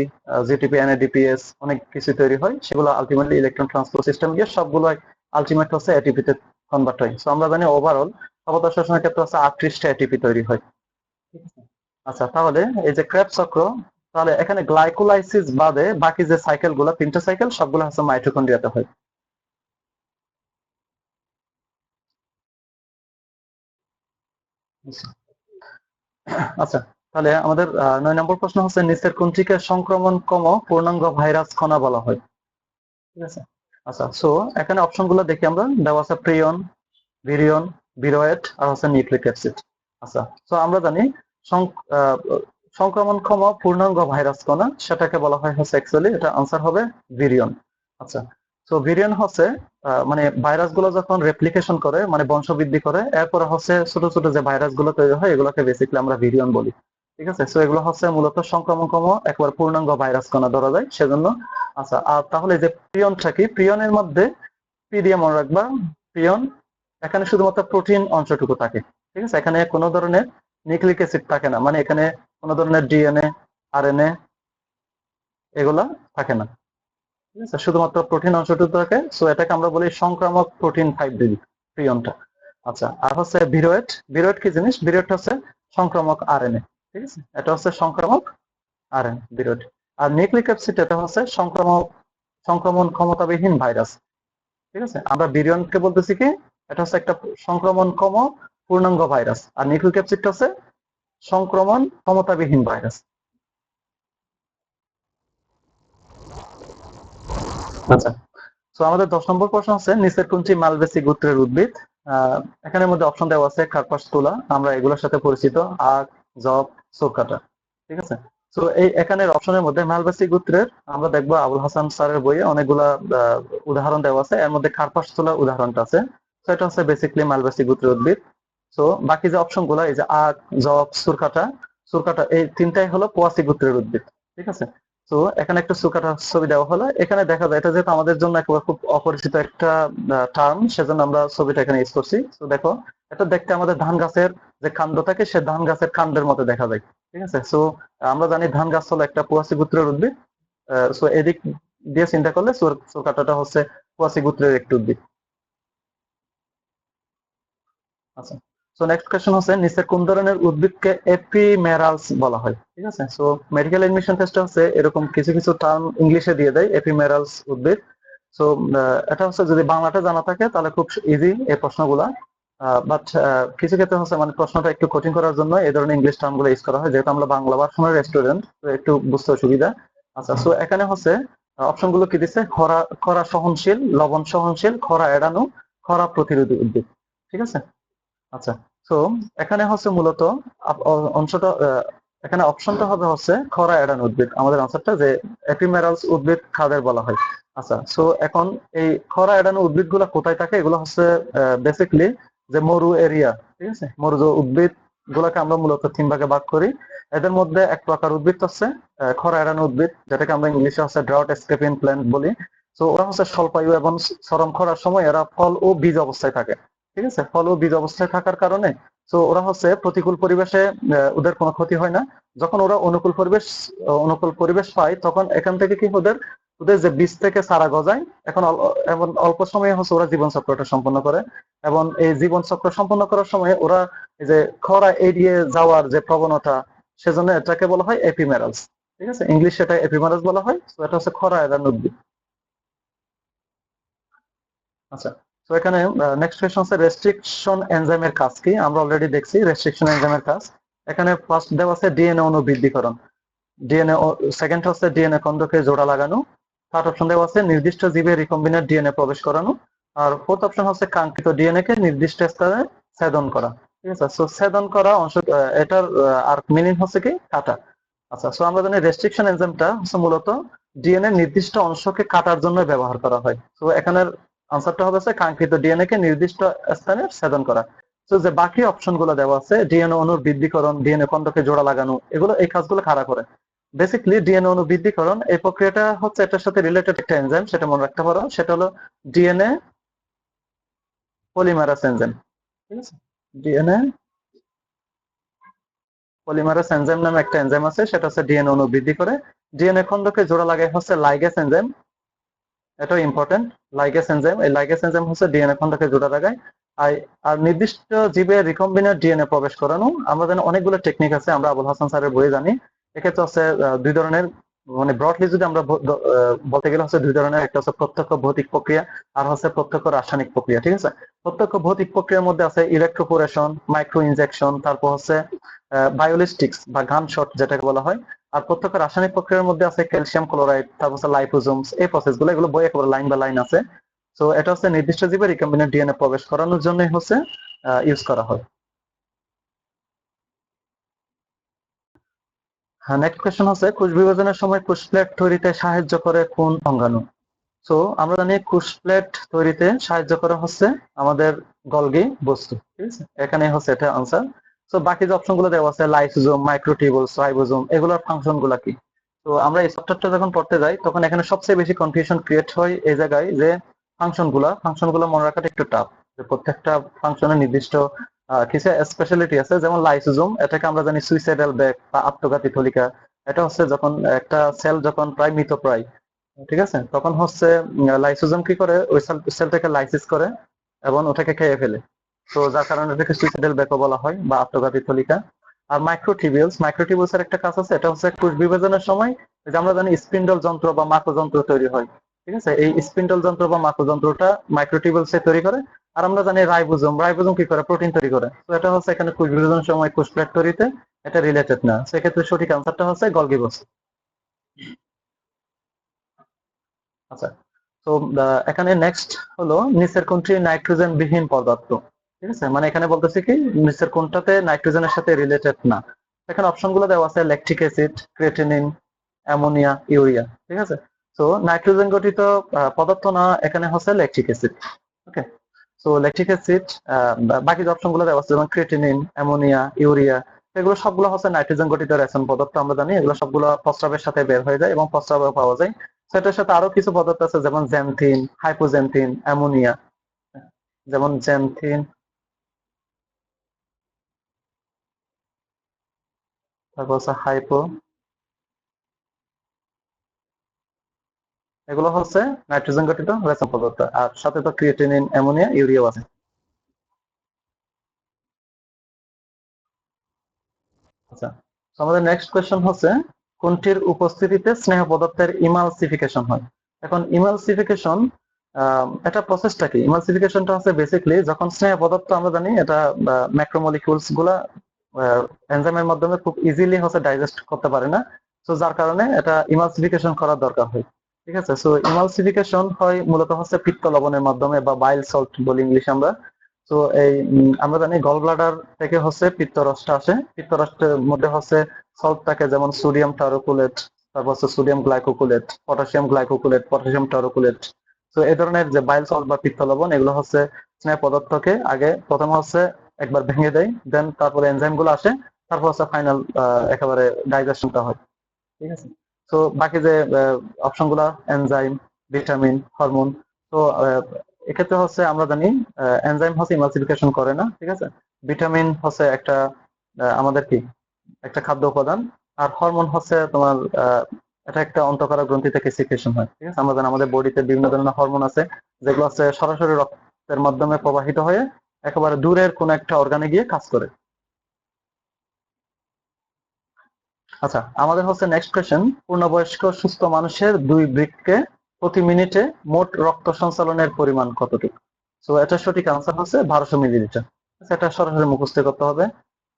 জিটিপি, এনএডিপিএস অনেক কিছু তৈরি হয়, সেগুলো আলটিমেটলি ইলেকট্রন ট্রান্সপোর্ট সিস্টেম গিয়ে সবগুলো আলটিমেট হচ্ছে এটিপি তে কনভার্ট হয়। সো আমরা জানি ওভারঅল ক্ষমতা শোষণের ক্ষেত্রে হচ্ছে 38টা এটিপি তৈরি হয়, ঠিক আছে? আচ্ছা, তাহলে এই যে ক্রেবস চক্র, তাহলে এখানে গ্লাইকোলাইসিস বাদে বাকি যে সাইকেল গুলো, 3টা সাইকেল সবগুলো হচ্ছে মাইটোকন্ড্রিয়াতে হয়। আচ্ছা, তাহলে আমাদের 9 নম্বর প্রশ্ন হচ্ছে নিচের কোনটিকে সংক্রমণক্ষম পূর্ণাঙ্গ ভাইরাস কণা বলা হয়, ঠিক আছে। আচ্ছা, সো এখানে অপশন গুলো দেখি আমরা, দেওয়া আছে প্রিয়ন, ভিরিয়ন, ভিরোয়েট আর হচ্ছে নিউক্লিক অ্যাসিড। আচ্ছা, সো আমরা জানি সংক্রমণক্ষম পূর্ণাঙ্গ ভাইরাস কণা সেটাকে বলা হয় হচ্ছে অ্যাকচুয়ালি এটা আনসার হবে ভিরিয়ন। আচ্ছা, সো ভিরিয়ন হচ্ছে মানে ভাইরাস গুলো যখন রেপ্লিকেশন করে মানে বংশবৃদ্ধি করে, এরপরে হচ্ছে ছোট ছোট যে ভাইরাস গুলো তৈরি হয় এগুলোকে বেসিক্যালি আমরা ভিরিয়ন বলি, ঠিক আছে। সো এগুলো হচ্ছে মূলত সংক্রমণক্ষম একবার পূর্ণাঙ্গ ভাইরাস কণা ধরা যায় সেজন্য। আচ্ছা, আর তাহলে যে প্রিয়নটা কি, প্রিয়নের মধ্যে পি দিয়ে মনে রাখবা, প্রিয়ন এখানে শুধুমাত্র প্রোটিন অংশটুকু থাকে, ঠিক আছে, এখানে কোনো ধরনের নিউক্লিক অ্যাসিড থাকে না, মানে এখানে কোনো ধরনের ডিএনএ, আরএনএ এগুলা থাকে না, ঠিক আছে, শুধুমাত্র প্রোটিন অংশটুকু থাকে। সো এটাকে আমরা বলি সংক্রামক প্রোটিন 5 প্রিয়নটা। আচ্ছা, আর হচ্ছে ভিরোয়েট, ভিরোয়েট কি জিনিস? ভিরোয়েট হচ্ছে সংক্রামক আরএনএ, ঠিক আছে, এটা হচ্ছে সংক্রামক আরএনএ ভিরোয়েট। আর নিউক্লিক অ্যাসিড এটা হচ্ছে সংক্রমণ ক্ষমতাবিহীন ভাইরাস, ঠিক আছে। আমরা ভিরিয়নকে বলতেছি কি, এটা হচ্ছে একটা সংক্রমণক্ষম পূর্ণাঙ্গ ভাইরাস, আর নিউক্লিক অ্যাসিডটা হচ্ছে সংক্রমণ ক্ষমতাবিহীন ভাইরাস। আচ্ছা, তো আমাদের 10 নম্বর প্রশ্ন হচ্ছে নিচের কোনটি মালবেসি গোত্রের উদ্ভিদ? এখানের মধ্যে অপশন দেওয়া আছে কার্পাস তুলা, আমরা এগুলোর সাথে পরিচিত, আখ, জব, সোরকাটা, ঠিক আছে। তো এই এখানের অপশনের মধ্যে মালবেসি গোত্রের আমরা দেখবো আবুল হাসান স্যারের বইয়ে অনেকগুলা উদাহরণ দেওয়া আছে, এর মধ্যে কার্পাস তুলা উদাহরণটা আছে। তো এটা হচ্ছে বেসিক্যালি মালবেসি গোত্রের উদ্ভিদ। তো বাকি যে অপশন গুলা, এই যে আখ, জব, সুরকাটা, সুরকাটা এই তিনটাই হলো পোয়াসি গোত্রের উদ্ভিদ, ঠিক আছে। তো এখানে একটা সুকাটার ছবি দেওয়া হলো, এখানে দেখা যায় এটা যেহেতু আমাদের জন্য একেবারে খুব অপরিচিত একটা টার্ম, সেজন্য আমরা ছবিটা এখানে ইউজ করছি। তো দেখো, এটা দেখতে আমাদের ধান গাছের যে কাণ্ড থাকে সে ধান গাছের কাণ্ডের মতো দেখা যায়, ঠিক আছে। সো আমরা জানি ধান গাছ হলো একটা পোয়াসি গোত্রের উদ্ভিদ। সো এদিক দিয়ে চিন্তা করলে চোরকাঁটাটা হচ্ছে কোয়াসি গোত্রের একটি উদ্ভিদ। আচ্ছা, সো নেক্সট কোয়েশ্চেন হচ্ছে নিচের কোন ধরনের উদ্ভিদকে এপিমেরালস বলা হয়? ঠিক আছে, সো মেডিকেল এডমিশন টেস্টে হচ্ছে এরকম কিছু কিছু টার্ম ইংলিশে দিয়ে দেয় এপিমেরালস উদ্ভিদ। সো এটা হচ্ছে যদি বাংলাটা জানা থাকে তাহলে খুব ইজি এই প্রশ্নগুলা, বাট কিছু ক্ষেত্রে হচ্ছে মানে প্রশ্নটা একটু কঠিন করার জন্য এই ধরনের ইংলিশ টার্ম গুলো ইউজ করা হয়, যেহেতু আমরা বাংলা ভার্সনের স্টুডেন্ট, তো একটু বুঝতে অসুবিধা। আচ্ছা, সো এখানে হচ্ছে অপশন গুলো কি দিচ্ছে, খরা খরা সহনশীল, লবণ সহনশীল, খরা এড়ানো, খরা প্রতিরোধী উদ্ভিদ। ঠিক আছে। আচ্ছা, তো এখানে হচ্ছে মূলত অংশটা এখানে অপশনটা হবে হচ্ছে খরা এড়ানো উদ্ভিদ, আমাদের আনসারটা যে এপিমেরালস উদ্ভিদ কাদের বলা হয়। আচ্ছা, সো এখন এই খরা এড়ানো উদ্ভিদ গুলা কোথায় থাকে, এগুলো হচ্ছে বেসিকলি যে মরু এরিয়া, ঠিক আছে, মরু উদ্ভিদ গুলাকে আমরা মূলত তিন ভাগে ভাগ করি। এদের মধ্যে এক প্রকার উদ্ভিদ হচ্ছে খরা এড়ানো উদ্ভিদ, যেটাকে আমরা ইংলিশে হচ্ছে ড্রাউট এসকেপিং প্ল্যান্ট বলি। তো ওরা হচ্ছে স্বল্পায়ু এবং চরম খরার সময় এরা ফল ও বীজ অবস্থায় থাকে। ঠিক আছে, ফল ও বীজ অবস্থায় থাকার কারণে তো ওরা হচ্ছে প্রতিকূল পরিবেশে ওদের কোনো ক্ষতি হয় না। যখন ওরা অনুকূল পরিবেশ পায়, তখন এখান থেকে কি ওদের ওদের যে বীজ থেকে চারা গজায়, এখন এমন অল্প সময়ে হচ্ছে ওরা জীবন চক্রটা সম্পন্ন করে। এবং এই জীবন চক্র সম্পন্ন করার সময় ওরা এই যে খরা এড়িয়ে যাওয়ার যে প্রবণতা, সেজন্য এটাকে বলা হয় এপিমেরালস। ঠিক আছে, ইংলিশ এটা এপিমেরালস বলা হয়। তো এটা হচ্ছে খরা এড়ানো উদ্ভিদ। আচ্ছা, তো এখানে নেক্সট কোয়েশ্চন হচ্ছে রেস্ট্রিকশন এনজাইমের কাজ কি? আমরা অলরেডি দেখছি রেস্ট্রিকশন এনজাইমের কাজ। এখানে ফার্স্ট দেওয়া আছে ডিএনএ অণু বৃদ্ধিকরণ, ডিএনএ সেকেন্ড হচ্ছে ডিএনএ খণ্ডকে জোড়া লাগানো, থার্ড অপশন দেওয়া আছে নির্দিষ্ট জীবে রিকম্বিনেন্ট ডিএনএ প্রবেশ করানো, আর ফোর্থ অপশন হচ্ছে কাঙ্ক্ষিত ডিএনএ কে নির্দিষ্ট স্থানে ছেদন করা। ঠিক আছে, সো ছেদন করা অংশ, এটার আর মিনিং হচ্ছে কি কাটা। আচ্ছা, সো আমরা জানি রেস্ট্রিকশন এনজাইমটা হচ্ছে মূলত ডিএনএ নির্দিষ্ট অংশকে কাটার জন্য ব্যবহার করা হয়। তো এখানের আনসারটা হবে কাঙ্ক্ষিত ডিএনএ কে নির্দিষ্ট স্থানে ছেদন করা। তো যে বাকি অপশন গুলো দেওয়া আছে, ডিএনএ অণুর বৃদ্ধিকরণ, ডিএনএ খণ্ডকে জোড়া লাগানো, এগুলো এই কাজগুলো কারা করে? বেসিক্যালি ডিএনএ অণু বৃদ্ধিকরণ এই প্রক্রিয়াটা হচ্ছে এটার সাথে রিলেটেড একটা এনজাইম, সেটা মনে রাখতে পারো, সেটা হলো ডিএনএ পলিমারাস এনজাইম। ঠিক আছে, ডিএনএ পলিমারাস এনজাইম নামে একটা এনজাইম আছে, সেটা হচ্ছে ডিএনএ অণু বৃদ্ধি করে। ডিএনএ খণ্ডকে জোড়া লাগায় হচ্ছে লাইগেস এনজাইম, এটাও ইম্পর্টেন্ট। লাইগেস এনজাইম, এই লাইগেস এনজাইম হচ্ছে ডিএনএ খণ্ডকে জোড়া লাগায়। আর আর নির্দিষ্ট জীবে রিকম্বিনেন্ট ডিএনএ প্রবেশ করানো, আমরা জানি অনেকগুলো টেকনিক আছে, আমরা আবুল হাসান স্যারের বইয়ে জানি। এক্ষেত্রে হচ্ছে দুই ধরনের, মানে ব্রডলি যদি আমরা বলতে গেলে হচ্ছে দুই ধরনের, একটা হচ্ছে প্রত্যক্ষ ভৌতিক প্রক্রিয়া, আর হচ্ছে প্রত্যক্ষ রাসায়নিক প্রক্রিয়া। ঠিক আছে, প্রত্যক্ষ ভৌতিক প্রক্রিয়ার মধ্যে আছে ইলেকট্রোপোরেশন, মাইক্রো ইনজেকশন, তারপর হচ্ছে বায়োলিস্টিক্স বা গান শট যেটাকে বলা হয়। আর প্রত্যক্ষ রাসায়নিক প্রক্রিয়ার মধ্যে আছে ক্যালসিয়াম ক্লোরাইড, তারপর হচ্ছে লাইপোজোমস, এই প্রসেসগুলো, এগুলো বই একেবারে লাইন বাই লাইন আছে। তো এটা হচ্ছে নির্দিষ্ট জীবে রিকম্বিনেন্ট ডিএনএ প্রবেশ করানোর জন্যই হচ্ছে ইউজ করা হয়। হ্যাঁ, নেক্সট কোয়েশ্চেন হচ্ছে কোষ বিভাজনের সময় কোষ প্লেট তৈরিতে সাহায্য করে কোন অঙ্গাণু? তো আমরা জানি কোষ প্লেট তৈরিতে সাহায্য করা হচ্ছে আমাদের গলগি বস্তু। ঠিক আছে, এখানে হচ্ছে এটা আনসার। তো বাকি যে অপশন গুলো দেওয়া আছে লাইসোজোম, মাইক্রোটিউবুলস, রাইবোজোম, এগুলোর ফাংশন গুলা কি? তো আমরা এই চ্যাপ্টারটা যখন পড়তে যাই, তখন এখানে সবচেয়ে বেশি কনফিউশন ক্রিয়েট হয় এই জায়গায় যে ফাংশন গুলা মনে রাখাটা একটু টাফ। যে প্রত্যেকটা ফাংশনের নির্দিষ্ট কিছু স্পেশালিটি আছে, যেমন লাইসোজোম, এটাকে আমরা জানি সুইসাইডাল ব্যাগ বা আত্মঘাতী থলিকা। এটা হচ্ছে যখন একটা সেল যখন প্রায় মৃতপ্রায়, ঠিক আছে, তখন হচ্ছে লাইসোজোম কি করে, ওই সেলটাকে লাইসিস করে এবং ওটাকে খেয়ে ফেলে। তো যার কারণে এটাকে সুইসাইডাল ব্যাকও বলা হয় বা আত্মঘাতী থলিকা। আর মাইক্রোটিবিউলস এর একটা কাজ আছে, এটা হচ্ছে কোষ বিভাজনের সময় যে আমরা জানি স্পিন্ডল যন্ত্র বা মাকো যন্ত্র তৈরি হয়। ঠিক আছে, এই স্পিন্ডল যন্ত্র বা মাকো যন্ত্রটা মাইক্রোটিবিউলস তৈরি করে। আর আমরা জানি রাইবোজোম কি করে, প্রোটিন তৈরি করে। তো এটা হচ্ছে এখানে কোষ বিভাজনের সময় কোষ প্লেট তৈরিতে এটা রিলেটেড না, সেক্ষেত্রে সঠিক আনসারটা হচ্ছে গলগি বস্তু। আচ্ছা, তো এখানে নেক্সট হলো নিচের কোনটি নাইট্রোজেন বিহীন পদার্থ? ঠিক আছে, মানে এখানে বলতেছে কি নিচের কোনটাতে নাইট্রোজেনের সাথে রিলেটেড না। এখানে অপশন গুলো দেওয়া আছে ল্যাকটিক অ্যাসিড, ক্রেটিনিন, অ্যামোনিয়া, ইউরিয়া। ঠিক আছে, তো নাইট্রোজেন গঠিত পদার্থ না, এখানে হচ্ছে ল্যাকটিক অ্যাসিড। ওকে, সো ল্যাকটিক অ্যাসিড, বাকি যে অপশন গুলো দেওয়া আছে যেমন ক্রেটিনিন, অ্যামোনিয়া, ইউরিয়া, এগুলো সবগুলো হচ্ছে নাইট্রোজেন গঠিত রেশন পদার্থ। আমরা জানি এগুলো সবগুলো প্রস্রাবের সাথে বের হয়ে যায় এবং প্রস্রাবেও পাওয়া যায়। সেটার সাথে আরো কিছু পদার্থ আছে যেমন জ্যান্থিন, হাইপোজ্যান্থিন, অ্যামোনিয়া, যেমন জ্যান্থিন, তারপর হচ্ছে হাইপো, এগুলো হচ্ছে নাইট্রোজেন গঠিত রেচন পদার্থ, আর সাথে তো ক্রিয়েটিনিন, অ্যামোনিয়া, ইউরিয়াও আছে। আচ্ছা, তো আমাদের নেক্সট কোয়েশ্চেন হচ্ছে কোনটির উপস্থিতিতে স্নেহ পদার্থের ইমালসিফিকেশন হয়। এখন ইমালসিফিকেশন এটা প্রসেসটা কি? ইমালসিফিকেশনটা হচ্ছে বেসিক্যালি যখন স্নেহ পদার্থ, আমরা জানি এটা ম্যাক্রোমলিকিউলস গুলা এনজাইমের মাধ্যমে খুব ইজিলি হচ্ছে ডাইজেস্ট করতে পারে না, তো যার কারণে এটা ইমালসিফিকেশন করার দরকার হয়। ঠিক আছে, সো ইমালসিফিকেশন হয় মূলত হচ্ছে পিত্ত লবণের মাধ্যমে, বা বাইল সল্ট বলি ইংলিশ আমরা। তো এই আমরা জানি গল ব্লাডার থেকে হচ্ছে পিত্তরসটা আসে, পিত্তরসের মধ্যে হচ্ছে সল্ট থাকে, যেমন সোডিয়াম টারোকুলেট, তারপর হচ্ছে সোডিয়াম গ্লাইকোকুলেট, পটাশিয়াম গ্লাইকোকুলেট, পটাশিয়াম টারোকুলেট। তো এই ধরনের যে বাইল সল্ট বা পিত্ত লবণ, এগুলো হচ্ছে স্নেহ পদার্থকে আগে প্রথমে হচ্ছে একবার ভেঙে দেয়, দেন তারপরে এনজাইম গুলো আসে, তারপর হচ্ছে ফাইনাল একেবারে ডাইজেশনটা হয়। ঠিক আছে, তো বাকি যে অপশন গুলা, এনজাইম, ভিটামিন, হরমোন, তো এক্ষেত্রে হচ্ছে আমরা জানি এনজাইম হচ্ছে ইমালসিফিকেশন করে না। ঠিক আছে, ভিটামিন হচ্ছে একটা আমাদের কি একটা খাদ্য উপাদান, আর হরমোন হচ্ছে তোমার এটা একটা অন্তঃকারা গ্রন্থি থেকে সিক্রেশন হয়। ঠিক আছে, আমরা জানি আমাদের বডিতে বিভিন্ন ধরনের হরমোন আছে, যেগুলো হচ্ছে সরাসরি রক্তের মাধ্যমে প্রবাহিত হয়ে একেবারে দূরের কোন একটা অর্গানে গিয়ে কাজ করে। আচ্ছা, আমাদের হচ্ছে নেক্সট কোয়েশ্চেন, পূর্ণবয়স্ক সুস্থ মানুষের দুই বৃক্কে প্রতি মিনিটে মোট রক্ত সঞ্চালনের পরিমাণ কতটুকু? সো এটা সঠিক আনসার হচ্ছে 1200 মিলিলিটার। এটা সরাসরি মুখস্থ করতে হবে।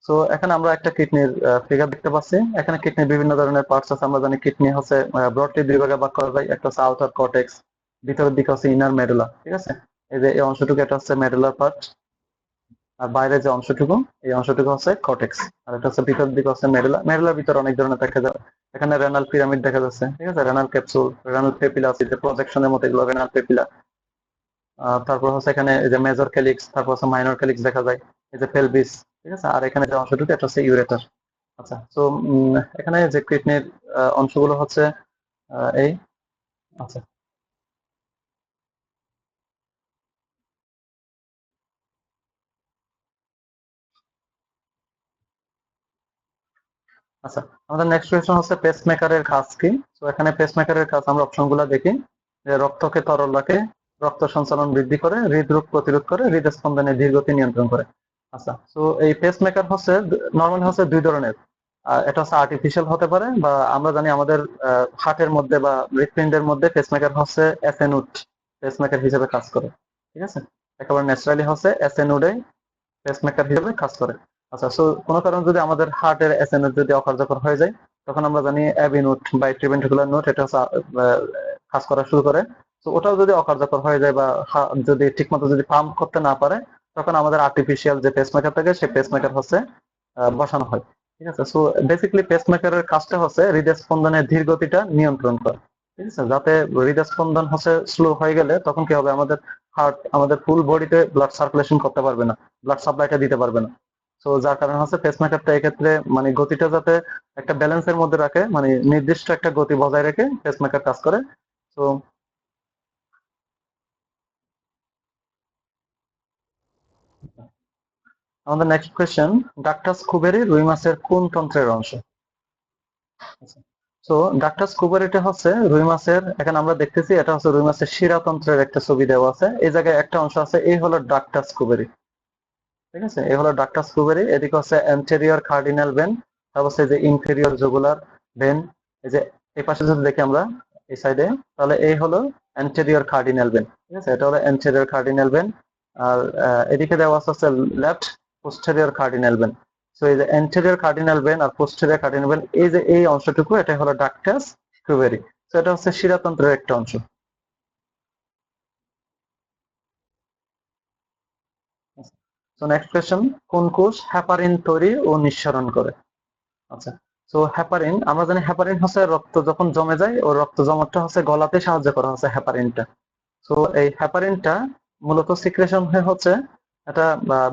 সো এখানে আমরা একটা কিডনির ফিগার দেখতে পাচ্ছি। এখানে কিডনির বিভিন্ন ধরনের পার্টস আছে। আমরা জানি কিডনি হচ্ছে ব্রডলি দুই ভাগে ভাগ করা যায়, একটা হচ্ছে আউটার কর্টেক্স, ভিতরের দিকে হচ্ছে ইনার মেডুলা। ঠিক আছে, এই যে এই অংশটুকু, এটা হচ্ছে মেডুলার পার্ট, আর বাইরে যে অংশটুকু, এই অংশটুকু হচ্ছে কর্টেক্স, আর এটা হচ্ছে ভিতরের দিকে হচ্ছে মেডুলা। মেডুলার ভিতরে অনেক ধরনের দেখা যায়, এখানে রেনাল পিরামিড দেখা যাচ্ছে। ঠিক আছে, রেনাল ক্যাপসুল, রেনাল পেপিলা আছে, যে প্রজেকশনের মতো, এগুলো রেনাল পেপিলা। তারপর হচ্ছে এখানে এই যে মেজর ক্যালিক্স, তারপর হচ্ছে মাইনর ক্যালিক্স দেখা যায়, এই যে পেলভিস। ঠিক আছে, আর এখানে যে অংশটুকু, এটা হচ্ছে ইউরেটার। আচ্ছা, তো এখানে যে কিডনির অংশগুলো হচ্ছে এই। আচ্ছা, আচ্ছা, আমাদের নেক্সট কোয়েশ্চন হচ্ছে পেসমেকারের কাজ কি। তো এখানে পেসমেকারের কাজ আমরা অপশনগুলো দেখি, যে রক্তকে তরল রাখে, রক্ত সঞ্চালন বৃদ্ধি করে, হৃদরোগ প্রতিরোধ করে, হৃদস্পন্দনের ধীরগতি নিয়ন্ত্রণ করে। আচ্ছা, তো এই পেসমেকার হচ্ছে নর্মালি হচ্ছে দুই ধরনের। এটা হচ্ছে আর্টিফিশিয়াল হতে পারে, বা আমরা জানি আমাদের হার্টের মধ্যে বা হৃৎপিণ্ডের মধ্যে পেসমেকার হচ্ছে এসএনুড পেসমেকার হিসেবে কাজ করে। ঠিক আছে, একেবারে ন্যাচারালি হচ্ছে এসএনুডে পেসমেকার হিসেবে কাজ করে। আচ্ছা, সো কোনো কারণে যদি আমাদের হার্টের এসএনএস যদি অকার্যকর হয়ে যায়, তখন আমরা জানি অ্যাবি নোট বা ট্রিভেন্ট্রিকুলার নোট, এটা হচ্ছে কাজ করা শুরু করে। তো ওটাও যদি অকার্যকর হয়ে যায়, বা যদি ঠিকমতো যদি পাম্প করতে না পারে, তখন আমাদের আর্টিফিশিয়াল যে পেসমেকার থাকে, সেই পেসমেকার হচ্ছে বসানো হয়। ঠিক আছে, সো বেসিক্যালি পেসমেকারের কাজটা হচ্ছে হৃদস্পন্দনের ধীর গতিটা নিয়ন্ত্রণ করা। ঠিক আছে, যাতে হৃদস্পন্দন হচ্ছে স্লো হয়ে গেলে তখন কি হবে, আমাদের হার্ট আমাদের ফুল বডিতে ব্লাড সার্কুলেশন করতে পারবে না, ব্লাড সাপ্লাইটা দিতে পারবে না। তো যার কারণে হচ্ছে পেসমেকারটা এক্ষেত্রে মানে গতিটা যাতে একটা ব্যালেন্সের মধ্যে রাখে, মানে নির্দিষ্ট একটা গতি বজায় রেখে পেসমেকার কাজ করে। তো আমাদের নেক্সট কোয়েশ্চেন, ডাক্টাস কুবেরি রুই মাছের কোন তন্ত্রের অংশ? তো ডাক্টাস কুবেরিটা হচ্ছে রুই মাছের, এখানে আমরা দেখতেছি এটা হচ্ছে রুই মাছের শিরাতন্ত্রের একটা ছবি দেওয়া আছে, এই জায়গায় একটা অংশ আছে, এই হলো ডাক্টাস কুবেরি। ঠিক আছে, এই হলো ডাক্টাস কুবেরি। এদিকে হচ্ছে অ্যান্টেরিয়র কার্ডিনাল ভেন, তারপর হচ্ছে যে ইনফেরিয়র জুগুলার ভেন। এই যে এই পাশে যদি দেখি আমরা এই সাইডে, তাহলে এই হলো অ্যান্টেরিয়র কার্ডিনাল ভেন। ঠিক আছে, এটা হলো অ্যান্টেরিয়র কার্ডিনাল ভেন। আর এদিকে দেওয়া আছে হচ্ছে left posterior cardinal vein. So এই যে অ্যান্টেরিয়র কার্ডিনাল ভেন আর পোস্টেরিয়র কার্ডিনাল ভেন, এই যে এই অংশটুকু, এটা হলো ডাক্টাস কুবেরি। তো এটা হচ্ছে শিরাতন্ত্রের একটা অংশ। তো নেক্সট কোয়েশ্চেন, কোন কোষ হ্যাপারিন তৈরি ও নিঃসরণ করে? আচ্ছা, তো হ্যাপারিন, আমরা জানি হ্যাপারিন হচ্ছে রক্ত যখন জমে যায়, ও রক্ত জমাটটা হচ্ছে গলাতে সাহায্য করা হচ্ছে হ্যাপারিনটা। তো এই হ্যাপারিনটা মূলত সিক্রেশন হয়ে হচ্ছে এটা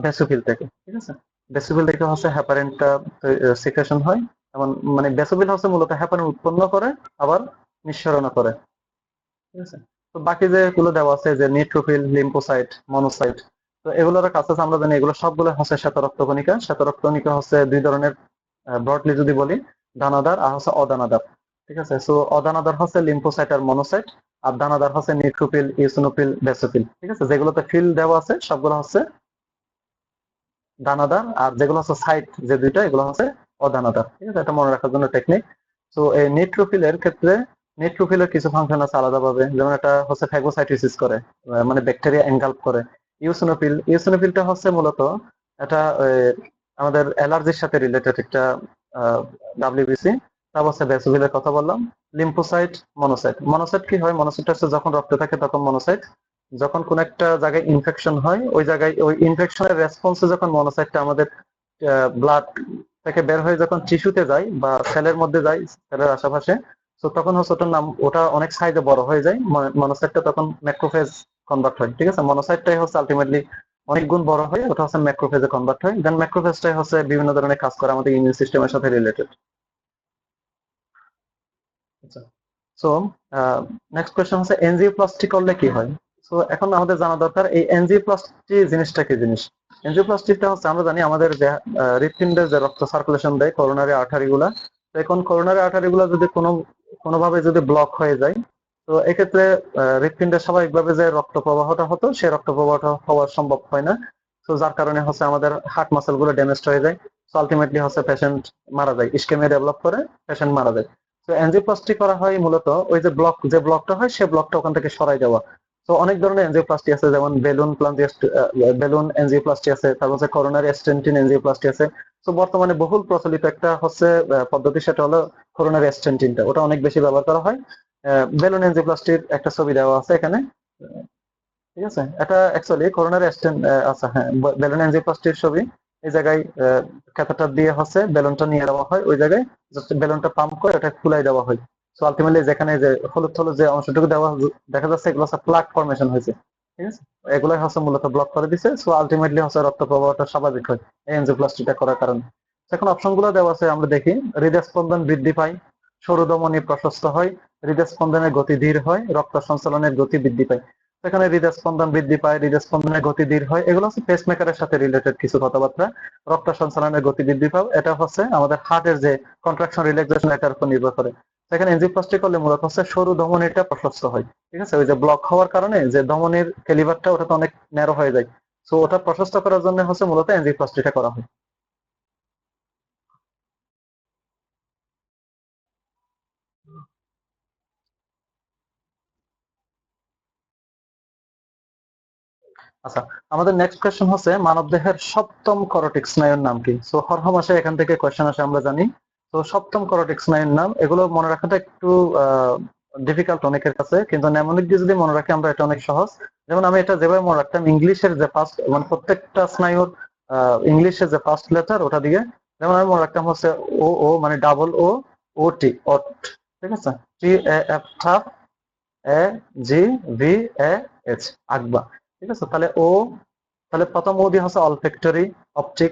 ভেসোফিল থেকে। ঠিক আছে, ভেসোফিল থেকে হচ্ছে হ্যাপারিনটা সিক্রেশন হয়। এমন মানে ভেসোফিল হচ্ছে মূলত হ্যাপারিন উৎপন্ন করে, আবার নিঃসরণ করে। ঠিক আছে, তো বাকি যেগুলো দেওয়া আছে, যে নিউট্রোফিল, লিম্ফোসাইট, মনোসাইট, তো এগুলোর কাছে আমরা জানি এগুলো সবগুলো হচ্ছে শ্বেত রক্তকণিকা। শ্বেত রক্তকণিকা হচ্ছে দুই ধরনের, ব্রডলি যদি বলি, দানাদার আর হচ্ছে অদানাদার। ঠিক আছে। সো অদানাদার হচ্ছে লিম্ফোসাইট আর মনোসাইট, আর দানাদার হচ্ছে নিউট্রোফিল, ইওসিনোফিল, বেসোফিল। ঠিক আছে, যেগুলোতে ফিল দেওয়া আছে সবগুলো হচ্ছে দানাদার, আর যেগুলো হচ্ছে সাইট যে দুইটা এগুলো হচ্ছে অদানাদার। ঠিক আছে, এটা মনে রাখার জন্য টেকনিক। তো এই নিউট্রোফিলের ক্ষেত্রে নিউট্রোফিলের কিছু ফাংশন আছে আলাদাভাবে, যেমন এটা হচ্ছে ফ্যাগোসাইটোসিস করে, মানে ব্যাকটেরিয়া এনগালপ করে। ইওসিনোফিলটা হচ্ছে মূলত এটা আমাদের অ্যালার্জির সাথে রিলেটেড একটা ডাব্লিউবিসি। তারপর হচ্ছে বেসোফিলের কথা বললাম। লিম্ফোসাইট, মনোসাইট কি হয়? মনোসাইট হচ্ছে যখন রক্তে থাকে তখন মনোসাইট, যখন কোন একটা জায়গায় ইনফেকশন হয় ওই জায়গায় ওই ইনফেকশনের রেসপন্সে যখন মনোসাইটটা আমাদের ব্লাড থেকে বের হয়ে যখন টিস্যুতে যায় বা সেলের মধ্যে যায়, সেলের আশেপাশে, তো তখন হচ্ছে ওটার নাম, ওটা অনেক সাইজে বড় হয়ে যায়, মনোসাইটটা তখন ম্যাক্রোফেজ কনভার্ট হয়। ঠিক আছে, মনোসাইটটাই হচ্ছে আলটিমেটলি অনেক গুণ বড় হয়ে ওটা হচ্ছে ম্যাক্রোফেজে কনভার্ট হয়। দেন ম্যাক্রোফেজটাই হচ্ছে বিভিন্ন ধরনের কাজ করে আমাদের ইমিউন সিস্টেমের সাথে রিলেটেড। আচ্ছা, সো নেক্সট কোয়েশ্চেন হচ্ছে এনজিওপ্লাস্টি করলে কি হয়? সো এখন আমাদের জানা দরকার এই এনজিওপ্লাস্টি জিনিসটা কি জিনিস। এনজিওপ্লাস্টিটা হচ্ছে আমরা জানি আমাদের যে হৃৎপিণ্ডে যে রক্ত সার্কুলেশন দেয় করোনারি আর্টারি গুলা, তো এখন করোনারি আর্টারি গুলা যদি কোনোভাবে যদি ব্লক হয়ে যায়, তো এক্ষেত্রে হৃৎপিণ্ডের স্বাভাবিকভাবে যে রক্ত প্রবাহটা হতো সেই রক্ত প্রবাহটা হওয়া সম্ভব হয় না। তো যার কারণে হচ্ছে আমাদের হার্ট মাসেল গুলো ড্যামেজ হয়ে যায়। তো আলটিমেটলি হচ্ছে পেশেন্ট মারা যায়, ইস্কেমিয়া ডেভেলপ করে পেশেন্ট মারা যায়। তো এনজিওপ্লাস্টি করা হয় মূলত ওই যে ব্লকটা হয় সে ব্লকটা ওখান থেকে সরাই দেওয়া। তো অনেক ধরনের এনজিওপ্লাস্টি আছে, যেমন বেলুন এনজিওপ্লাস্টি আছে, তারপর হচ্ছে করোনারি স্টেন্টিন এনজিওপ্লাস্টি আছে। তো বর্তমানে বহুল প্রচলিত একটা হচ্ছে পদ্ধতি, সেটা হলো করোনারি স্টেন্টিনটা, ওটা অনেক বেশি ব্যবহার করা হয়। বেলুন এনজিওপ্লাস্টির একটা ছবি দেওয়া আছে এখানে। ঠিক আছে, এটা অ্যাকচুয়ালি করোনারি স্টেন্ট। আচ্ছা হ্যাঁ, বেলুন এনজিওপ্লাস্টির ছবি। এই জায়গায় ক্যাথেটার দিয়ে হচ্ছে বেলুনটা নিয়ে দেওয়া হয় ওই জায়গায়, জাস্ট বেলুনটা পাম্প করে ওটা ফুলাই দেওয়া হয়। সো আলটিমেটলি যেখানে যে হলুদ হলুদ যে অংশটুকু দেওয়া দেখা যাচ্ছে এগুলো হচ্ছে প্লাক ফরমেশন হয়েছে। ঠিক আছে, এগুলাই হচ্ছে মূলত ব্লক করে দিছে। সো আলটিমেটলি হচ্ছে রক্ত প্রবাহটা স্বাভাবিক হয় এই এনজিওপ্লাস্টিটা করার কারণে। এখন অপশন গুলো দেওয়া আছে, আমরা দেখি। হৃদস্পন্দন বৃদ্ধি পায়, সরু ধমনী প্রশস্ত হয়, হৃদস্পন্দনের গতি ধীর হয়, রক্ত সঞ্চালনের গতি বৃদ্ধি পায়। সেখানে হৃদস্পন্দন বৃদ্ধি পায়, হৃদস্পন্দনের গতি ধীর হয়, এগুলো হচ্ছে পেসমেকারের সাথে রিলেটেড কিছু কথাবার্তা। রক্ত সঞ্চালনের গতি বৃদ্ধি পায়, এটা হচ্ছে আমাদের হার্টের যে কন্ট্রাকশন রিল্যাক্সেশন এটার উপর নির্ভর করে। সেখানে এনজিওপ্লাস্টি করলে মূলত হচ্ছে সরু ধমনীটা প্রশস্ত হয়। ঠিক আছে, ওই যে ব্লক হওয়ার কারণে যে ধমনীর ক্যালিভারটা ওটা তো অনেক ন্যারো হয়ে যায়। সো ওটা প্রশস্ত করার জন্য হচ্ছে মূলত এনজিওপ্লাস্টিটা করা হয়। আচ্ছা, আমাদের নেক্সট কোয়েশ্চেন হচ্ছে মানবদেহের সপ্তম করটিক স্নায়ুর নাম কি? সো হরহ মাসে এখান থেকে কোয়েশ্চেন আসে আমরা জানি। তো সপ্তম করটিক স্নায়ুর নাম, এগুলো মনে রাখাটা একটু ডিফিকাল্ট অনেকের কাছে, কিন্তু নেমোনিক দিয়ে যদি মনে রাখি আমরা এটা অনেক সহজ। যেমন আমি এটা যেভাবে মনে রাখতাম, ইংলিশের যে ফার্স্ট মানে প্রত্যেকটা স্নায়ুর ইংলিশের যে ফার্স্ট লেটার ওটা দিয়ে, যেমন আমি মনে রাখতাম হচ্ছে ও ও মানে ডাবল ও, ও টি অট। ঠিক আছে, টি এ এফ থাপ, এ জি ভি এ এইচ আগবা। ঠিক আছে, তাহলে প্রথম ও দিয়ে হচ্ছে অলফ্যাক্টরি, অপটিক,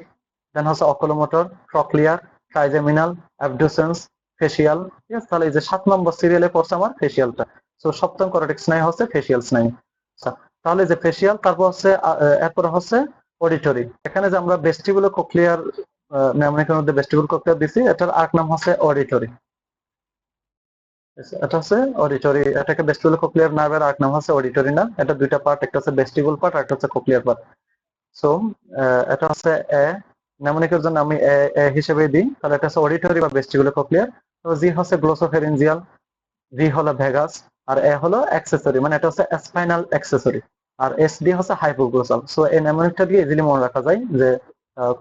দেন হচ্ছে oculomotor, trochlear, trigeminal, abducens, facial. ঠিক আছে, তাহলে এই যে 7 নম্বর সিরিয়ালে পড়ছে আমার ফেসিয়ালটা। তো সপ্তম করটিক স্নায়ু হচ্ছে ফেসিয়াল স্নায়ু। আচ্ছা, তাহলে যে ফেসিয়াল, তারপর হচ্ছে এরপরে হচ্ছে অডিটরি। এখানে যে আমরা ভেস্টিবুলো কোক্লিয়ার নেমনিকের মধ্যে ভেস্টিবুল কোক্লিয়ার দিছি, এটার আরেক নাম হচ্ছে অডিটরি। এটা হচ্ছে অডিটরি, এটাকে ভেস্টিবুলো কোক্লিয়ার নার্ভের আরেক নাম হচ্ছে অডিটরি নার্ভ। এটা দুইটা পার্ট, একটা হচ্ছে ভেস্টিবুল পার্ট আর একটা হচ্ছে কোক্লিয়ার পার্ট। সো এটা হচ্ছে এ, নেমোনিকের জন্য আমি এ এ হিসেবে দিই, তাহলে এটা হচ্ছে অডিটরি বা ভেস্টিবুলো কোক্লিয়ার। তো জি হচ্ছে গ্লোসোফেরিনজিয়াল, ভি হলো ভেগাস, আর এ হলো অ্যাক্সেসরি, মানে এটা হচ্ছে স্পাইনাল অ্যাক্সেসরি, আর এস ডি হচ্ছে হাইপোগ্লোসাল। সো এই নেমোনিকটা দিয়ে ইজিলি মনে রাখা যায় যে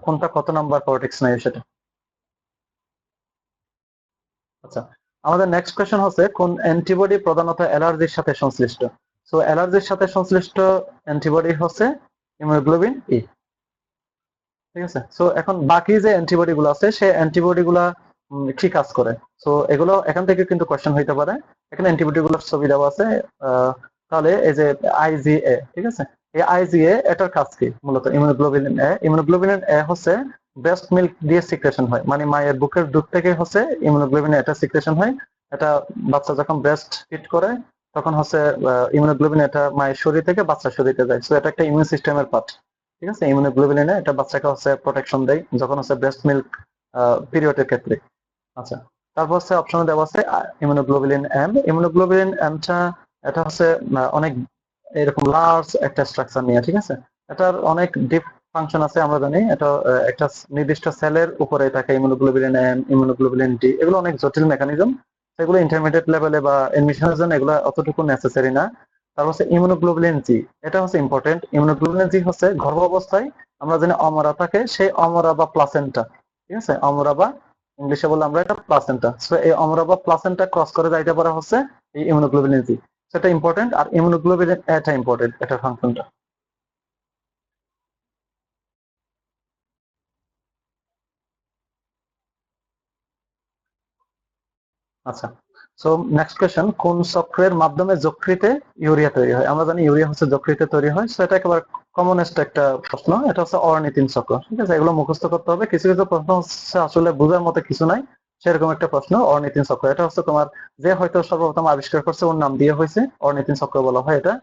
কোনটা কত নাম্বার করটেক্স স্নায়ু সেটা। আচ্ছা, আমাদের নেক্সট কোয়েশ্চেন হচ্ছে কোন অ্যান্টিবডি প্রধানত অ্যালার্জির সাথে সংশ্লিষ্ট? সো অ্যালার্জির সাথে সংশ্লিষ্ট অ্যান্টিবডি হচ্ছে হিমোগ্লোবিন ই। ঠিক আছে, সো এখন বাকি যে অ্যান্টিবডি গুলো আছে সেই অ্যান্টিবডি গুলা কি কাজ করে? সো এগুলো এখান থেকে কিন্তু কোয়েশ্চেন হইতে পারে। এখানে অ্যান্টিবডি গুলোর ছবি দেওয়া আছে। তাহলে এই যে আইজিএ, ঠিক আছে, এই আইজিএ এটার কাজ কি? মূলত ইমিউনোগ্লোবিন এ হচ্ছে ব্রেস্ট মিল্ক দিয়ে সিক্রেশন হয়, মানে মায়ের বুকের দুধ থেকে হচ্ছে ইমিউনোগ্লোবিন এটা সিক্রেশন হয়। এটা বাচ্চা যখন ব্রেস্ট ফিট করে তখন হচ্ছে ইমিউনোগ্লোবিন এটা মায়ের শরীর থেকে বাচ্চার শরীরে যায়। সো এটা একটা ইমিউন সিস্টেমের পার্ট। ঠিক আছে, ইমিউনোগ্লোবিন এটা বাচ্চাকে হচ্ছে প্রোটেকশন দেয় যখন হচ্ছে ব্রেস্ট মিল্ক পিরিয়ডের ক্ষেত্রে। আচ্ছা, তারপর হচ্ছে অপশনে দেওয়া আছে ইমিউনোগ্লোবুলিন এম। ইমিউনোগ্লোবুলিন এমটা এটা হচ্ছে অনেক এরকম লার্জ একটা স্ট্রাকচার নিয়ে, ঠিক আছে। এটার অনেক ডিপ ফাংশন আছে, আমরা জানি এটা একটা নির্দিষ্ট সেলের উপরে থাকে। ইমিউনোগ্লোবুলিন এম, ইমিউনোগ্লোবুলিন ডি, এগুলো অনেক জটিল মেকানিজম, সেগুলো ইন্টারমিডিয়েট লেভেলে বা এডমিশনের জন্য এগুলো অতটুকু নেসেসারি না। তারপর হচ্ছে ইমিউনোগ্লোবুলিন জি, এটা হচ্ছে ইম্পর্টেন্ট। ইমিউনোগ্লোবুলিন জি হচ্ছে গর্ভ অবস্থায় আমরা জানি অমরা থাকে, সেই অমরা বা প্লাসেন্টা, ঠিক আছে, অমরা বা ইংলিশে বললে আমরা এটা প্লাসেন্টা। সো এই অমরা বা প্লাসেন্টা ক্রস করে যাইতে পারা হচ্ছে এই ইমিউনোগ্লোবুলিন জি, সেটা ইম্পর্টেন্ট। আর ইমিউনোগ্লোবুলিন এটা ইম্পর্টেন্ট, এটার ফাংশনটা। আচ্ছা, সো নেক্সট কোয়েশ্চেন, কোন চক্রের মাধ্যমে যকৃতে ইউরিয়া তৈরি হয়? আমরা জানি ইউরিয়া হচ্ছে যকৃতে তৈরি হয়, সো এটা একেবারে কমনেস্ট একটা প্রশ্ন, এটা হচ্ছে অর্নিথিন চক্র, ঠিক আছে। এগুলো মুখস্থ করতে হবে, কিছু কিছু প্রশ্ন হচ্ছে আসলে বোঝার মতো কিছু নাই, সেরকম একটা প্রশ্ন অর্নিথিন চক্র। এটা হচ্ছে তোমার যে হয়তো সর্বপ্রথম আবিষ্কার করছে ওর নাম দিয়ে হয়েছে অর্নিথিন চক্র বলা হয় এটা,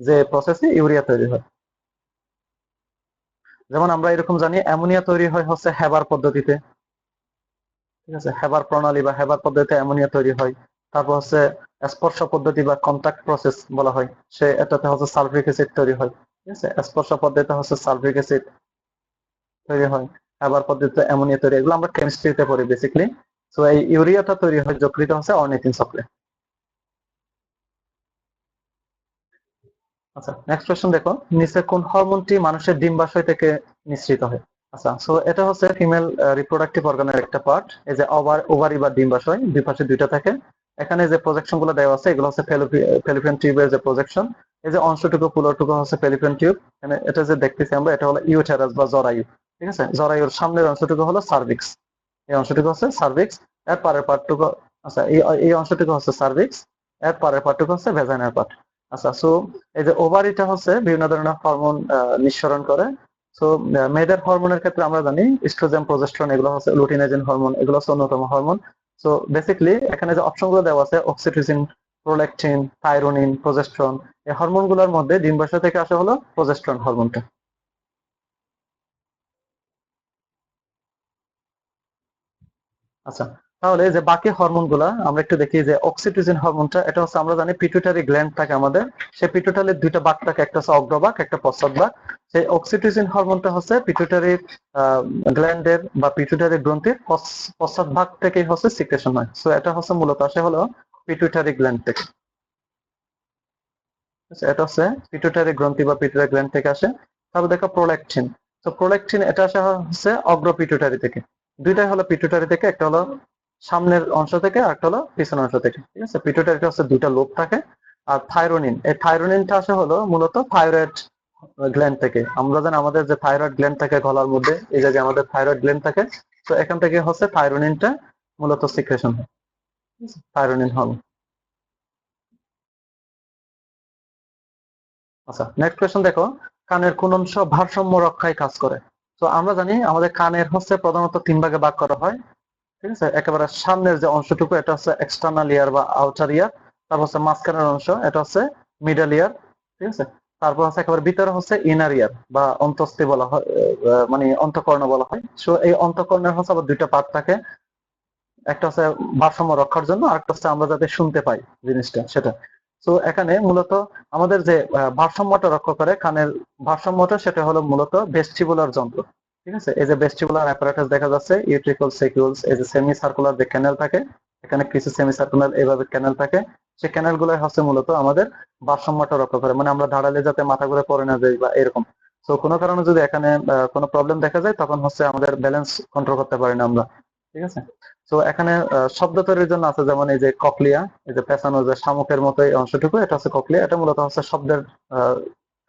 যে প্রসেসে ইউরিয়া তৈরি হয়। যেমন আমরা এরকম জানি অ্যামোনিয়া তৈরি হয় হচ্ছে হেবার পদ্ধতিতে, ঠিক আছে, হেবার প্রণালী বা হেবার পদ্ধতিতে অ্যামোনিয়া তৈরি হয়। তারপর হচ্ছে স্পর্শ পদ্ধতি বা কন্টাক্ট প্রসেস বলা হয়, সে এটাতে হচ্ছে সালফিক অ্যাসিড তৈরি হয়, ঠিক আছে। স্পর্শ পদ্ধতিতে হচ্ছে সালফিক অ্যাসিড তৈরি হয়, হেবার পদ্ধতিতে অ্যামোনিয়া তৈরি, এগুলো আমরা কেমিস্ট্রিতে পড়ি বেসিক্যালি। তো এই ইউরিয়াটা তৈরি হয় যকৃতে হচ্ছে অর্নিথিন চক্রে। আচ্ছা, নেক্সট কোশ্চেন দেখো, নিচে কোন হরমোনটি মানুষের ডিম্বাশয় থেকে নিঃসৃত হয়? আচ্ছা, সো এটা হচ্ছে ফিমেল রিপ্রোডাক্টিভ অর্গানের একটা পার্ট। এই যে ওভারি বা ডিম্বাশয় দুই পাশে দুইটা থাকে। এখানে যে প্রজেকশন গুলো দেওয়া আছে এগুলো হচ্ছে ফেলোপিয়ান টিউবের যে প্রজেকশন। এই যে অংশটুকু পুরোটুকু হচ্ছে ফেলোপিয়ান টিউব। মানে এটা যে দেখতেছি আমরা এটা হলো ইউটেরাস বা জরায়ু, ঠিক আছে। জরায়ুর সামনের অংশটুকু হলো সার্ভিক্স, এই অংশটুকু হচ্ছে সার্ভিক্স। এর পরের পার্টটুকু, আচ্ছা, এই অংশটুকু হচ্ছে সার্ভিক্স, এর পরের পার্টটুকু হচ্ছে ভেজাইনাল পার্ট। আচ্ছা, সো এই যে ওভারিটা হচ্ছে বিভিন্ন ধরনের হরমোন নিঃসরণ করে। সো মেয়েদের হরমোনের ক্ষেত্রে আমরা জানি ইস্ট্রোজেন, প্রজেস্টেরন, এগুলো হচ্ছে লুটিনাইজিন হরমোন, এগুলো হচ্ছে অন্যতম হরমোন। সো বেসিক্যালি এখানে যে অপশনগুলো দেওয়া আছে অক্সিটোসিন, প্রোল্যাকটিন, থাইরোনিন, প্রজেস্টেরন, এই হরমোনগুলোর মধ্যে ডিম্বাশয় থেকে আসা হলো প্রজেস্টেরন হরমোনটা। আচ্ছা, তাহলে যে বাকি হরমোন গুলা আমরা একটু দেখি। যে অক্সিটোসিন হরমোনটা, এটা হচ্ছে আমরা জানি পিটুইটারি গ্ল্যান্ড থাকে আমাদের, সেই পিটুইটারির দুইটা ভাগ থাকে, একটা হচ্ছে অগ্রভাগ, একটা পশ্চাৎভাগ। সেই অক্সিটোসিন হরমোনটা হচ্ছে পিটুইটারি গ্ল্যান্ডের বা পিটুইটারি গ্রন্থির পশ্চাৎভাগ থেকেই হচ্ছে সিক্রেশন হয়। সো এটা হচ্ছে মূলত আসে হলো পিটুইটারি গ্ল্যান্ড থেকে। আচ্ছা, এটা হচ্ছে পিটুইটারি গ্রন্থি বা পিটুইটারি গ্ল্যান্ড থেকে আসে। তারপর দেখো প্রোল্যাকটিন। তো প্রোল্যাকটিন এটা আসে হচ্ছে অগ্র পিটুইটারি থেকে। দুইটাই হলো পিটুইটারি থেকে, একটা হলো সামনের অংশ থেকে আর একটা হলো পিছনের অংশ থেকে, ঠিক আছে। পিটুইটারিতে হচ্ছে দুইটা লোব থাকে। আর থাইরোনিন, এই থাইরোনিনটা আসে হলো মূলত থাইরয়েড গ্ল্যান্ড থেকে। আমরা জানি আমাদের যে থাইরয়েড গ্ল্যান্ড থাকে গলার মধ্যে, এই জায়গায় আমাদের থাইরয়েড গ্ল্যান্ড থাকে। তো এখান থেকে হচ্ছে থাইরোনিনটা মূলত সিক্রেশন হয়, থাইরোনিন হরমোন। আচ্ছা, নেক্সট কোয়েশ্চেন দেখো, কানের কোন অংশ ভারসাম্য রক্ষায় কাজ করে? তো আমরা জানি আমাদের কানের হচ্ছে প্রধানত তিন ভাগে ভাগ করা হয়, ঠিক আছে। একেবারে সামনের যে অংশটুকু এটা হচ্ছে এক্সটার্নাল ইয়ার বা আউটার ইয়ার। তারপর হচ্ছে মাঝখানের অংশ, এটা হচ্ছে মিডল ইয়ার, ঠিক আছে। তারপর হচ্ছে একেবারে ভিতরে হচ্ছে ইনার ইয়ার বা অন্তঃস্থি বলা হয়, মানে অন্তঃকর্ণ বলা হয়। সো এই অন্তঃকর্ণের হচ্ছে আবার দুইটা পার্ট থাকে, একটা হচ্ছে ভারসাম্য রক্ষার জন্য, আর একটা হচ্ছে আমরা যাতে শুনতে পাই জিনিসটা সেটা। তো এখানে মূলত আমাদের যে ভারসাম্যটা রক্ষা করে কানের ভারসাম্যটা, সেটা হলো মূলত ভেস্টিবুলার যন্ত্র, ঠিক আছে। এই যে ভেস্টিবুলার অ্যাপারেটাস দেখা যাচ্ছে, ইউট্রিকল সেকিউলস, এই যে সেমি সার্কুলার যে ক্যানেল থাকে, এখানে কিছু সেমি সার্কুলার এইভাবে ক্যানেল থাকে। সেই ক্যানেল গুলো হচ্ছে মূলত আমাদের ভারসাম্যটা রক্ষা করে, মানে আমরা দাঁড়ালে যাতে মাথা ঘুরে পড়ে না যায় বা এরকম। তো কোনো কারণে যদি এখানে কোনো প্রবলেম দেখা যায় তখন হচ্ছে আমাদের ব্যালেন্স কন্ট্রোল করতে পারি না আমরা, ঠিক আছে। তো এখানে শব্দ তৈরির জন্য আছে, যেমন এই যে ককলিয়া, এই যে পেছানো যে শামুকের মতো এই অংশটুকু, এটা হচ্ছে ককলিয়া। এটা মূলত হচ্ছে শব্দের আহ,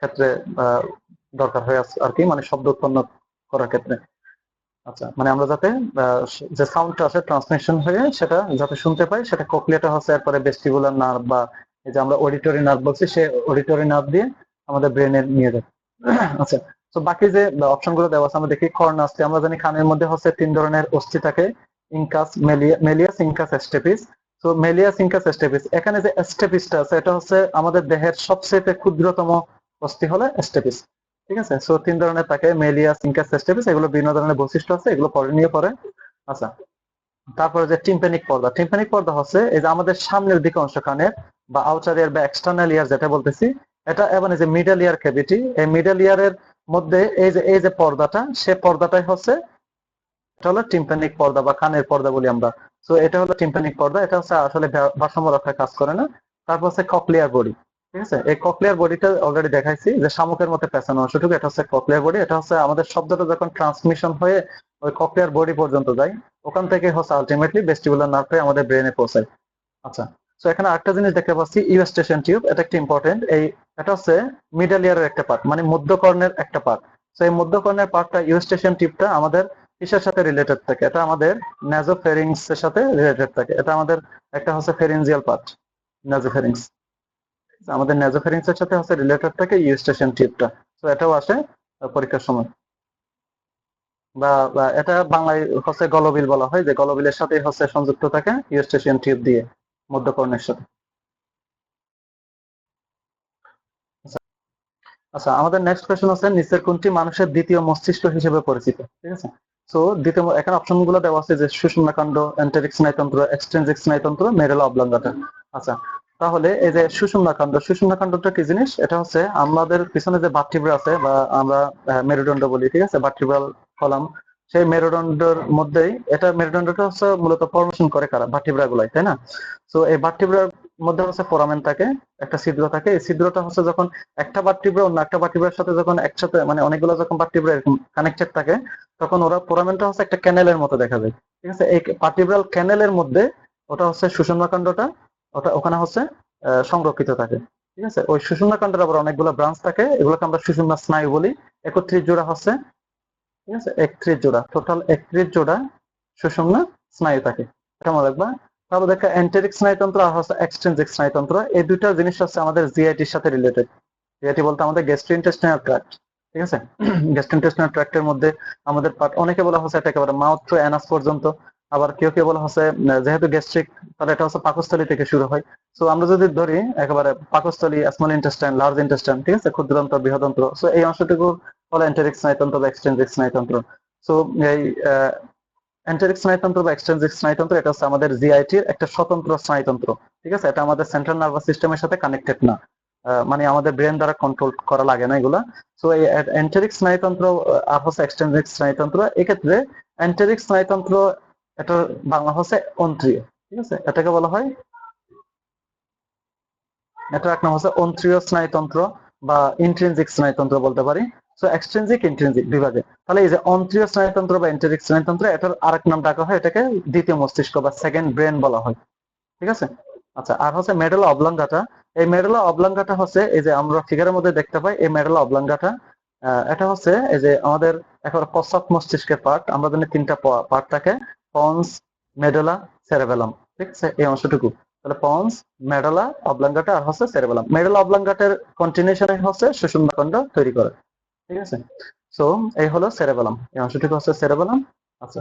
ক্ষেত্রে আহ, দরকার হয়ে আছে আর কি, মানে শব্দ উৎপন্ন করার ক্ষেত্রে। আচ্ছা, মানে আমরা যাতে যে সাউন্ডটা আছে ট্রান্সমিশন হয়ে সেটা যাতে শুনতে পাই, সেটা ককলিয়াটা হচ্ছে এরপরে ভেস্টিবুলার নার্ভ বা এই যে আমরা অডিটরি নার্ভ বলছি, সে অডিটরি নার্ভ দিয়ে আমাদের ব্রেনে নিয়ে যায়। আচ্ছা, তো বাকি যে অপশন গুলো দেওয়া আছে আমরা দেখি। কর্নাসটি, আমরা জানি কানের মধ্যে হচ্ছে তিন ধরনের অস্থি থাকে, ইনকাস, মেলিয়াস, ইনকাস, স্টেপিস। তো মেলিয়াস, ইনকাস, স্টেপিস, এখানে যে স্টেপিসটা আছে এটা হচ্ছে আমাদের দেহের সবচেয়ে ক্ষুদ্রতম অস্থি হলো স্টেপিস, ঠিক আছে। সো তিন ধরনের থাকে, মেলিয়াস, ইনকাস, স্টেপিস, এগুলো বিভিন্ন ধরনের বৈশিষ্ট্য আছে, এগুলো পরে নিয়ে পরে। আচ্ছা, তারপরে যে টিম্প্যানিক পর্দা হচ্ছে এই যে আমাদের সামনের দিকে অংশ কানের বা আউটার ইয়ার বা এক্সটার্নাল ইয়ার যেটা বলতেছি, এটা এবং এই যে মিডল ইয়ার ক্যাভিটি, এই মিডল ইয়ারের মধ্যে এই যে পর্দাটা, সে পর্দাটাই হচ্ছে, এটা হলো টিম্প্যানিক পর্দা বা কানের পর্দা বলি আমরা। তো এটা হলো টিম্প্যানিক পর্দা, এটা হচ্ছে আসলে ভারসাম্য রক্ষায় কাজ করে না। তারপর হচ্ছে ককলিয়ার বডি। ঠিক আছে, এই ককলিয়ার বডিটা অলরেডি দেখাইছি যে শামুকের মধ্যে পেঁচানো অংশটুকু, এটা হচ্ছে ককলিয়ার বডি। এটা হচ্ছে আমাদের শব্দটা যখন ট্রান্সমিশন হয়ে ওই ককলিয়ার বডি পর্যন্ত যায়, ওখান থেকে হচ্ছে আলটিমেটলি ভেস্টিবুলার নার্ভে আমাদের ব্রেনে পৌঁছায়। আচ্ছা, তো এখানে আরেকটা জিনিস দেখতে পাচ্ছি, ইউস্টেশন টিউব, এটা একটা ইম্পর্টেন্ট। এটা হচ্ছে মিডল ইয়ারের একটা পার্ট, মানে মধ্যকর্ণের একটা পার্ট। তো এই মধ্যকর্ণের পার্টটা, ইউস্টেশন টিউবটা আমাদের কিসের সাথে রিলেটেড থাকে? এটা আমাদের নাজোফেরিংস এর সাথে রিলেটেড থাকে। এটা আমাদের একটা হচ্ছে ফেরিনজিয়াল পার্ট, নাজোফেরিংস। আমাদের নাজোফেরিংস এর সাথে হচ্ছে রিলেটেড থাকে ইউস্টেশন টিউবটা। তো এটাও আসে পরীক্ষার সময়। বা এটা বাংলায় হচ্ছে গলবিল বলা হয়, যে গলবিলের সাথে হচ্ছে সংযুক্ত থাকে ইউস্টেশন টিউব দিয়ে মধ্যকর্ণের সাথে। আচ্ছা, আমাদের নেক্সট কোয়েশ্চেন হচ্ছে, নিচের কোনটি মানুষের দ্বিতীয় মস্তিষ্ক হিসেবে পরিচিত? ঠিক আছে, সো দ্বিতীয়, এখানে অপশন গুলো দেওয়া আছে যে সুষুম্নাকাণ্ড, এন্টেরিক স্নায়ুতন্ত্র, এক্সট্রিনজিক স্নায়ুতন্ত্র, মেরুলা অবলঙ্গাটা। আচ্ছা, তাহলে এই যে সুষুম্নাকাণ্ডটা কি জিনিস? এটা হচ্ছে আমাদের পিছনে যে ভার্টিব্রা আছে, বা আমরা মেরুদণ্ড বলি, ঠিক আছে, ভার্টিব্রাল কলাম, সেই মেরুদণ্ডের মধ্যেই, এটা মেরুদণ্ডটা হচ্ছে মূলত ফর্মেশন করে কারা? ভার্টিব্রা গুলাই, তাই না? তো এই ভার্টিব্রার মধ্যে হচ্ছে ফোরামেন থাকে, একটা ছিদ্র থাকে। এই ছিদ্রটা হচ্ছে যখন একটা ভার্টিব্রা অন্য একটা ভার্টিব্রার সাথে যখন একসাথে, মানে অনেকগুলো যখন ভার্টিব্রা এরকম কানেক্টেড থাকে, তখন ওরা ফোরামেনটা হচ্ছে একটা ক্যানেলের মতো দেখা যায়। ঠিক আছে, এই ভার্টিব্রাল ক্যানেলের মধ্যে ওটা হচ্ছে সুষুম্নাকাণ্ডটা, ওটা ওখানে হচ্ছে সংরক্ষিত থাকে। ঠিক আছে, ওই সুষুম্নাকাণ্ডের আবার অনেকগুলো ব্রাঞ্চ থাকে, এগুলোকে আমরা সুষুম্না স্নায়ু বলি। 31 জোড়া হচ্ছে, ঠিক আছে, 31 জোড়া, টোটাল 31 জোড়া সুষুম্না স্নায়ু থাকে। এটা মনে রাখবা। তারপর দেখা এন্টেরিক স্নায়ুতন্ত্র আর হচ্ছে এক্সট্রিনজিক স্নায়ুতন্ত্র, এই দুইটা জিনিস হচ্ছে আমাদের জিআইটির সাথে রিলেটেড। জিআইটি বলতে আমাদের গ্যাস্ট্রোইন্টেস্টিনাল ট্র্যাক্ট। ঠিক আছে, গ্যাস্ট্রোইন্টেস্টিনাল ট্র্যাক্টের মধ্যে আমাদের পার্ট, অনেকে বলা হচ্ছে এটা একেবারে মাউথ টু অ্যানাস পর্যন্ত। আবার কেউ কেউ বলা হচ্ছে যেহেতু গ্যাস্ট্রিক, তাহলে এটা হচ্ছে পাকস্থলী থেকে শুরু হয়। সো আমরা যদি ধরি একেবারে পাকস্থলী, স্মল ইন্টেস্টাইন, লার্জ ইন্টেস্টাইন, ঠিক আছে, ক্ষুদ্রান্তর, বৃহদন্ত্র, সো এই অংশটুকু হলো এন্টেরিক স্নায়ুতন্ত্র বা এক্সট্রিনজিক স্নায়ুতন্ত্র। সো এই এন্টেরিক স্নায়ুতন্ত্র বা এক্সট্রিনজিক স্নায়ুতন্ত্র, এটা হচ্ছে আমাদের জিআইটির একটা স্বতন্ত্র স্নায়ুতন্ত্র। ঠিক আছে, এটা আমাদের সেন্ট্রাল নার্ভাস সিস্টেমের সাথে কানেক্টেড না, মানে আমাদের ব্রেন দ্বারা কন্ট্রোল করা লাগে না এগুলা। সো এই এন্টেরিক স্নায়ুতন্ত্র আর হচ্ছে এক্সট্রিনজিক স্নায়ুতন্ত্র, এক্ষেত্রে এন্টেরিক স্নায়ুতন্ত্র, এটা বাংলা হচ্ছে অন্ত্রীয়। ঠিক আছে, এটাকে বলা হয়, এটা এক নাম হচ্ছে অন্ত্রীয় স্নায়ুতন্ত্র বা ইন্ট্রিনজিক স্নায়ুতন্ত্র বলতে পারি। সো এক্সট্রিনজিক, ইন্ট্রিনজিক বিভাগে। তাহলে এই যে অন্ত্রীয় স্নায়ুতন্ত্র বা এন্টেরিক স্নায়ুতন্ত্র, এটার আরেক নাম ডাকা হয়, এটাকে দ্বিতীয় মস্তিষ্ক বা সেকেন্ড ব্রেন বলা হয়। ঠিক আছে। আচ্ছা, আর হচ্ছে মেডুলা অবলঙ্গাটা। এই মেডুলা অবলঙ্গাটা হচ্ছে এই যে আমরা ফিগারের মধ্যে দেখতে পাই, এই মেডুলা অবলঙ্গাটা, এটা হচ্ছে এই যে আমাদের একেবারে পশ্চাৎ মস্তিষ্কের পার্ট। আমরা জানি তিনটা পার্ট থাকে, পন্স, মেডুলা, সেরেবেলাম। ঠিক আছে, এই অংশটুকু। তাহলে পন্স, মেডুলা অবলঙ্গাটা আর হচ্ছে সেরেবেলাম। মেডুলা অবলঙ্গাটের কন্টিনিউশন হচ্ছে সুষুম্নাকাণ্ড তৈরি করে। ঠিক আছে, সো এই হলো সেরেবেলাম, এই অংশটুকু হচ্ছে সেরেবেলাম। আচ্ছা,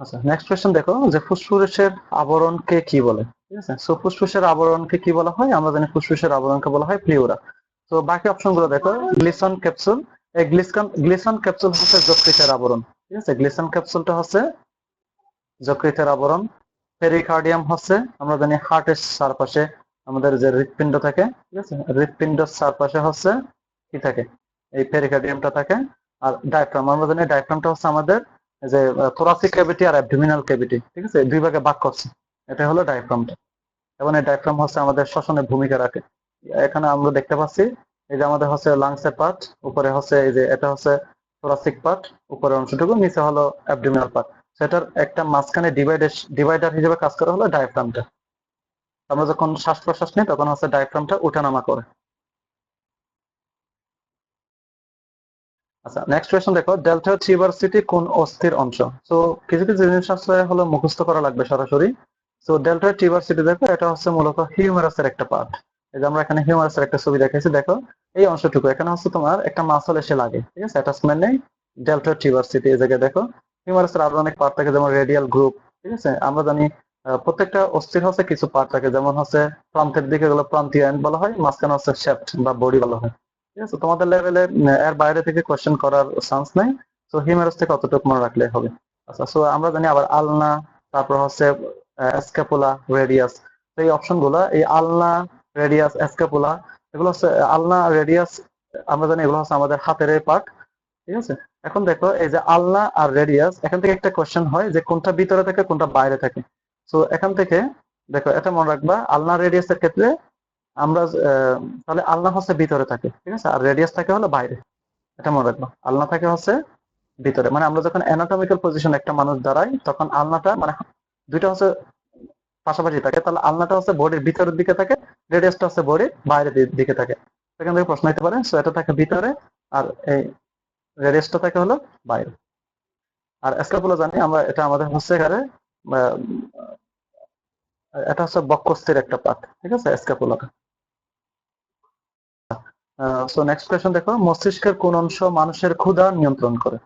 আচ্ছা, নেক্সট কোয়েশ্চেন দেখো, যে ফুসফুসের আবরণকে কি বলে? ঠিক আছে, সো ফুসফুসের আবরণকে কি বলা হয়? আমরা জানি ফুসফুসের আবরণকে বলা হয় প্লিউরা। তো বাকি অপশন গুলো দেখো, গ্লিসন ক্যাপসুল। এই গ্লিসন ক্যাপসুল হচ্ছে যকৃতের আবরণ। ঠিক আছে, গ্লিসন ক্যাপসুলটা হচ্ছে যকৃতের আবরণ। পেরিকার্ডিয়াম হচ্ছে, আমরা জানি হার্টের চারপাশে আমাদের যে হৃৎপিণ্ড থাকে, ঠিক আছে, হৃৎপিণ্ডের চারপাশে হচ্ছে কি থাকে? এই পেরিকার্ডিয়ামটা থাকে। আর ডায়াফ্রাম, আমরা জানি ডায়াফ্রামটা হচ্ছে আমাদের যে থোরাসিক ক্যাভিটি আর অ্যাবডোমিনাল ক্যাভিটি, ঠিক আছে, দুই ভাগে ভাগ করছে। এটা হলো ডায়াফ্রামটা, এবং এই ডায়াফ্রাম হচ্ছে আমাদের শ্বসনের ভূমিকা রাখে। এখানে আমরা দেখতে পাচ্ছি, এই যে আমাদের হচ্ছে লাংসের পার্ট, উপরে হচ্ছে এই যে এটা হচ্ছে থোরাসিক পার্ট, উপরের অংশটুকু, নিচে হলো অ্যাবডোমিনাল পার্ট। সেটার একটা মাঝখানে ডিভাইডার হিসেবে কাজ করা হলো ডায়াফ্রামটা। আমরা যখন শ্বাস প্রশ্বাস নিই, তখন হচ্ছে ডায়াফ্রামটা উঠানামা করে। আচ্ছা, নেক্সট কোয়েশ্চন দেখো, ডেল্টয়েড টিউবারসিটি কোন অস্থির অংশ? তো কিছু কিছু জিনিস আসলে হলো মুখস্থ করা লাগবে সরাসরি। তো ডেল্টয়েড টিউবারসিটি দেখো, এটা হচ্ছে মূলত হিউমারাসের একটা পার্ট। এই যে আমরা এখানে হিউমারাসের একটা ছবি দেখাইছি, দেখো এই অংশটুকু, এখানে হচ্ছে তোমার একটা মাসল এসে লাগে, ঠিক আছে, অ্যাটাচমেন্ট নেই। ডেল্টয়েড টিউবারসিটি এই জায়গায় দেখো। হিউমারাসের আরো অনেক পার্ট থাকে, যেমন রেডিয়াল গ্রুপ। ঠিক আছে, আমরা জানি প্রত্যেকটা অস্থির হচ্ছে কিছু পার্ট থাকে, যেমন হচ্ছে প্রান্তের দিকে গুলো প্রান্তীয় এন্ড বলা হয়, মাঝখানে হচ্ছে শেফট বা বডি বলা হয়। ঠিক আছে, তোমাদের লেভেলে এর বাইরে থেকে কোয়েশ্চেন করার চান্স নাই। তো হিউমেরাস থেকে অতটুকু মনে রাখলে হবে। আচ্ছা, সো আমরা জানি আবার আলনা, তারপর হচ্ছে স্ক্যাপুলা, রেডিয়াস। এই অপশন গুলা, এই আলনা, রেডিয়াস, স্ক্যাপুলা, এগুলো হচ্ছে আলনা, রেডিয়াস, আমরা জানি এগুলো হচ্ছে আমাদের হাতের পার্ট। ঠিক আছে, এখন দেখো এই যে আলনা আর রেডিয়াস, এখান থেকে একটা কোয়েশ্চেন হয় যে কোনটা ভিতরে থাকে কোনটা বাইরে থাকে। তো এখান থেকে দেখো এটা মনে রাখবা, আলনা রেডিয়াসের ক্ষেত্রে আমরা তাহলে আলনা হচ্ছে ভিতরে থাকে, ঠিক আছে, আর রেডিয়াস থাকে হলো বাইরে। এটা মনে রাখবা, আলনা থাকে হচ্ছে ভিতরে, মানে আমরা যখন অ্যানাটমিক্যাল পজিশন একটা মানুষ দাঁড়াই তখন আলনাটা মানে দুইটা হচ্ছে পাশাপাশি থাকে, তাহলে আলনাটা হচ্ছে বডির ভিতরের দিকে থাকে, রেডিয়াসটা হচ্ছে বডির বাইরের দিকে থাকে। সেখান থেকে প্রশ্ন হতে পারে, সো এটা থাকে ভিতরে আর এই রেডিয়াসটা থাকে হলো বাইরে। আর স্ক্যাপুলা জানি আমরা, এটা আমাদের হচ্ছে এখানে এটা হচ্ছে বক্ষস্থির একটা পার্ট, ঠিক আছে, স্ক্যাপুলাটা। সো নেক্সট কোয়েশ্চন দেখো, মস্তিষ্কের কোন অংশ মানুষের ক্ষুধা নিয়ন্ত্রণ করে?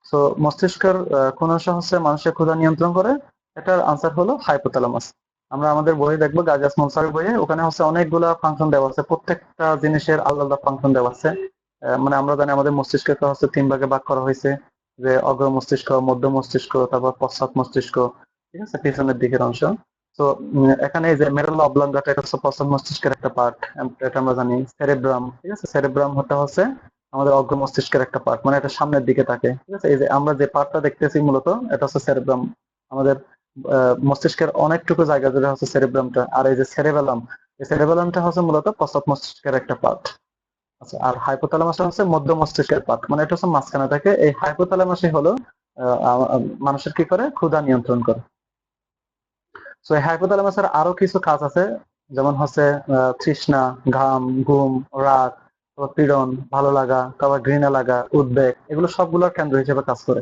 সো মস্তিষ্কের কোন অংশ হচ্ছে মানুষের ক্ষুধা নিয়ন্ত্রণ করে? এটার আনসার হলো হাইপোথ্যালামাস। আমরা আমাদের বই দেখবো, গাজি আসমল স্যারের বইয়ে, ওখানে হচ্ছে অনেকগুলা ফাংশন দেওয়া আছে, প্রত্যেকটা জিনিসের আলাদা আলাদা ফাংশন দেওয়া আছে। মানে আমরা জানি আমাদের মস্তিষ্ককে হচ্ছে 3 ভাগে ভাগ করা হয়েছে, যে অগ্র মস্তিষ্ক, মধ্য মস্তিষ্ক, তারপর পশ্চাৎ মস্তিষ্ক, ঠিক আছে, পিছনের দিকের অংশ। তো এখানে এই যে মেরুলা অবলঙ্গাটা, এটা হচ্ছে পশ্চাৎ মস্তিষ্কের একটা পার্ট, এটা আমরা জানি। সেরেব্রাম, ঠিক আছে, সেরেব্রাম হচ্ছে আমাদের অগ্র মস্তিষ্কের একটা পার্ট, মানে এটা সামনের দিকে থাকে, ঠিক আছে। এই যে আমরা যে পার্টটা দেখতেছি মূলত এটা হচ্ছে সেরেব্রাম, আমাদের মস্তিষ্কের অনেকটুকু জায়গা জুড়ে হচ্ছে সেরেব্রামটা। আর এই যে সেরেবেলাম, এই সেরেবেলামটা হচ্ছে মূলত পশ্চাৎ মস্তিষ্কের একটা পার্ট। আচ্ছা, আর হাইপোথ্যালামাসটা হচ্ছে মধ্য মস্তিষ্কের পার্ট, মানে এটা হচ্ছে মাঝখানে থাকে। এই হাইপোথ্যালামাসই হলো মানুষের কি করে, ক্ষুধা নিয়ন্ত্রণ করে। তো এই হাইপোথ্যালামাসের আরো কিছু কাজ আছে, যেমন হচ্ছে তৃষ্ণা, ঘাম, ঘুম, রাগ, পীড়ন, ভালো লাগা, তারপর ঘৃণা লাগা, উদ্বেগ, এগুলো সবগুলোর কেন্দ্র হিসেবে কাজ করে।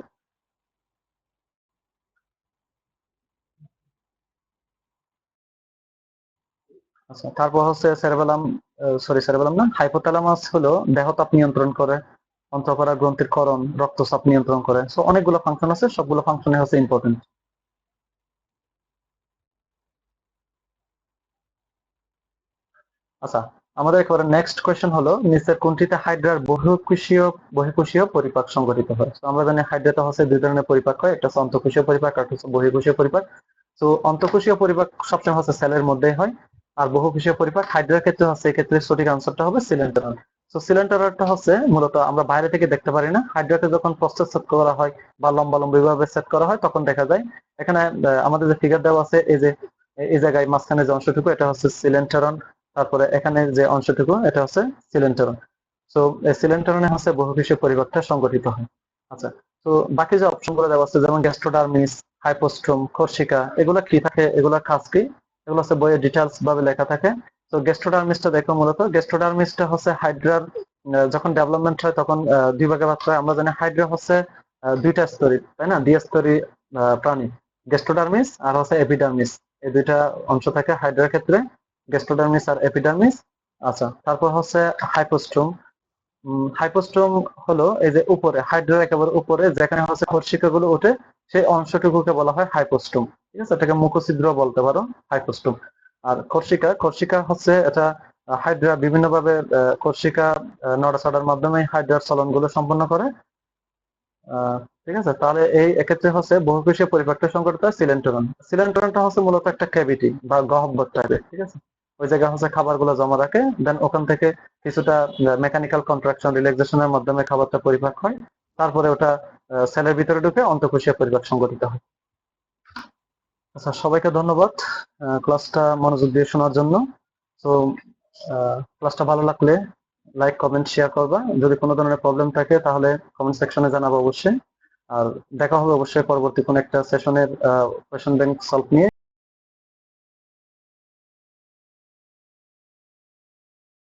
আচ্ছা, তারপর হচ্ছে সেরেবেলাম, সেরেবেলাম না, হাইপোথ্যালামাস হলো দেহতাপ নিয়ন্ত্রণ করে, অন্তঃকরা গ্রন্থির করণ, রক্তচাপ নিয়ন্ত্রণ করে। সো অনেকগুলো ফাংশন আছে, সবগুলো ফাংশনে হচ্ছে ইম্পর্টেন্ট। আচ্ছা, আমাদের একেবারে নেক্সট কোয়েশ্চেন হলো, নিচের কোনটিতে হাইড্রার বহিঃকোষীয় পরিপাক সংঘটিত হয়? তো আমরা জানি হাইড্রাতে হচ্ছে 2 ধরনের পরিপাক হয়, একটা হচ্ছে অন্তঃকোষীয় পরিপাক আর হচ্ছে বহিঃকোষীয় পরিপাক। তো অন্তঃকোষীয় পরিপাক সবসময় হচ্ছে সেলের মধ্যেই হয়, আর বহুকোষীয় পরিপাক হাইড্রার ক্ষেত্রে হচ্ছে, এক্ষেত্রে সঠিক আনসারটা হবে সিলেন্টারন। তো সিলেন্টারনটা হচ্ছে মূলত আমরা বাইরে থেকে দেখতে পারি না, হাইড্রাকে যখন প্রস্তুত সেট করা হয় বা লম্বালম্বি ভাবে সেট করা হয় তখন দেখা যায়। এখানে আমাদের যে ফিগার দেওয়া আছে, এই যে এই জায়গায় মাঝখানে যে অংশটুকু এটা হচ্ছে সিলেন্টারন, তারপরে এখানে যে অংশটুকু এটা হচ্ছে সিলেন্টারন। তো এই সিলেন্টারনে হচ্ছে বহুকোষীয় পরিপাকটা সংগঠিত হয়। আচ্ছা, তো বাকি যে অপশন গুলো দেওয়া আছে, যেমন গ্যাস্ট্রোডার্মিস, হাইপোস্ট্রোম, কোর্সিকা, এগুলো কি থাকে, এগুলো কাজ কি, এগুলো হচ্ছে বইয়ে ডিটেলস ভাবে লেখা থাকে। তো গ্যাস্ট্রোডার্মিসটা দেখো, মূলত গ্যাস্ট্রোডার্মিসটা হচ্ছে হাইড্রার যখন ডেভেলপমেন্ট হয় তখন 2 ভাগে ভাগ হয়। আমরা জানি হাইড্রা হচ্ছে 2টা স্তরী, তাই না, দ্বিস্তরী প্রাণী, গ্যাস্ট্রোডার্মিস আর হচ্ছে এপিডার্মিস, এই 2টা অংশ থাকে হাইড্রার ক্ষেত্রে, গ্যাস্ট্রোডার্মিস আর এপিডার্মিস। আচ্ছা, তারপর হচ্ছে হাইপোস্ট্রোম। হাইপোস্ট্রোম হলো এই যে উপরে, হাইড্রার একেবারে উপরে যেখানে হচ্ছে কোষিকা গুলো ওঠে, সেই অংশটুকুকে বলা হয় হাইপোস্ট্রোম, ঠিক আছে, এটাকে মুখছিদ্র বলতে পারো, হাইপোস্ট্রোম। আর কোর্সিকা হচ্ছে এটা হাইড্রা বিভিন্ন ভাবে কোর্সিকা নড়াচড়ার মাধ্যমে হাইড্রার চলন গুলো সম্পন্ন করে। ঠিক আছে, তাহলে এই এক্ষেত্রে হচ্ছে বহুকোষীয় পরিপাকটা সংঘটিত হয় সিলেন্টরন। সিলেন্টরনটা হচ্ছে মূলত একটা ক্যাভিটি বা গহ্বর টাইপের, ঠিক আছে, ওই জায়গায় হচ্ছে খাবার গুলো জমা রাখে, দেন ওখান থেকে কিছুটা মেকানিক্যাল কন্ট্রাকশন, রিল্যাক্সেশনের মাধ্যমে খাবারটা পরিপাক হয়, তারপরে ওটা সেলের ভিতরে ঢুকে অন্তঃকোষীয় পরিপাক সংঘটিত হয়। আচ্ছা, সবাইকে ধন্যবাদ ক্লাসটা মনোযোগ দিয়ে শোনার জন্য। তো ক্লাসটা ভালো লাগলে লাইক, কমেন্ট, শেয়ার করবা। যদি কোনো ধরনের প্রবলেম থাকে তাহলে কমেন্ট সেকশনে জানাবো অবশ্যই। আর দেখা হবে অবশ্যই পরবর্তী কোনো একটা সেশনের কোয়েশ্চন ব্যাংক সলভ নিয়ে।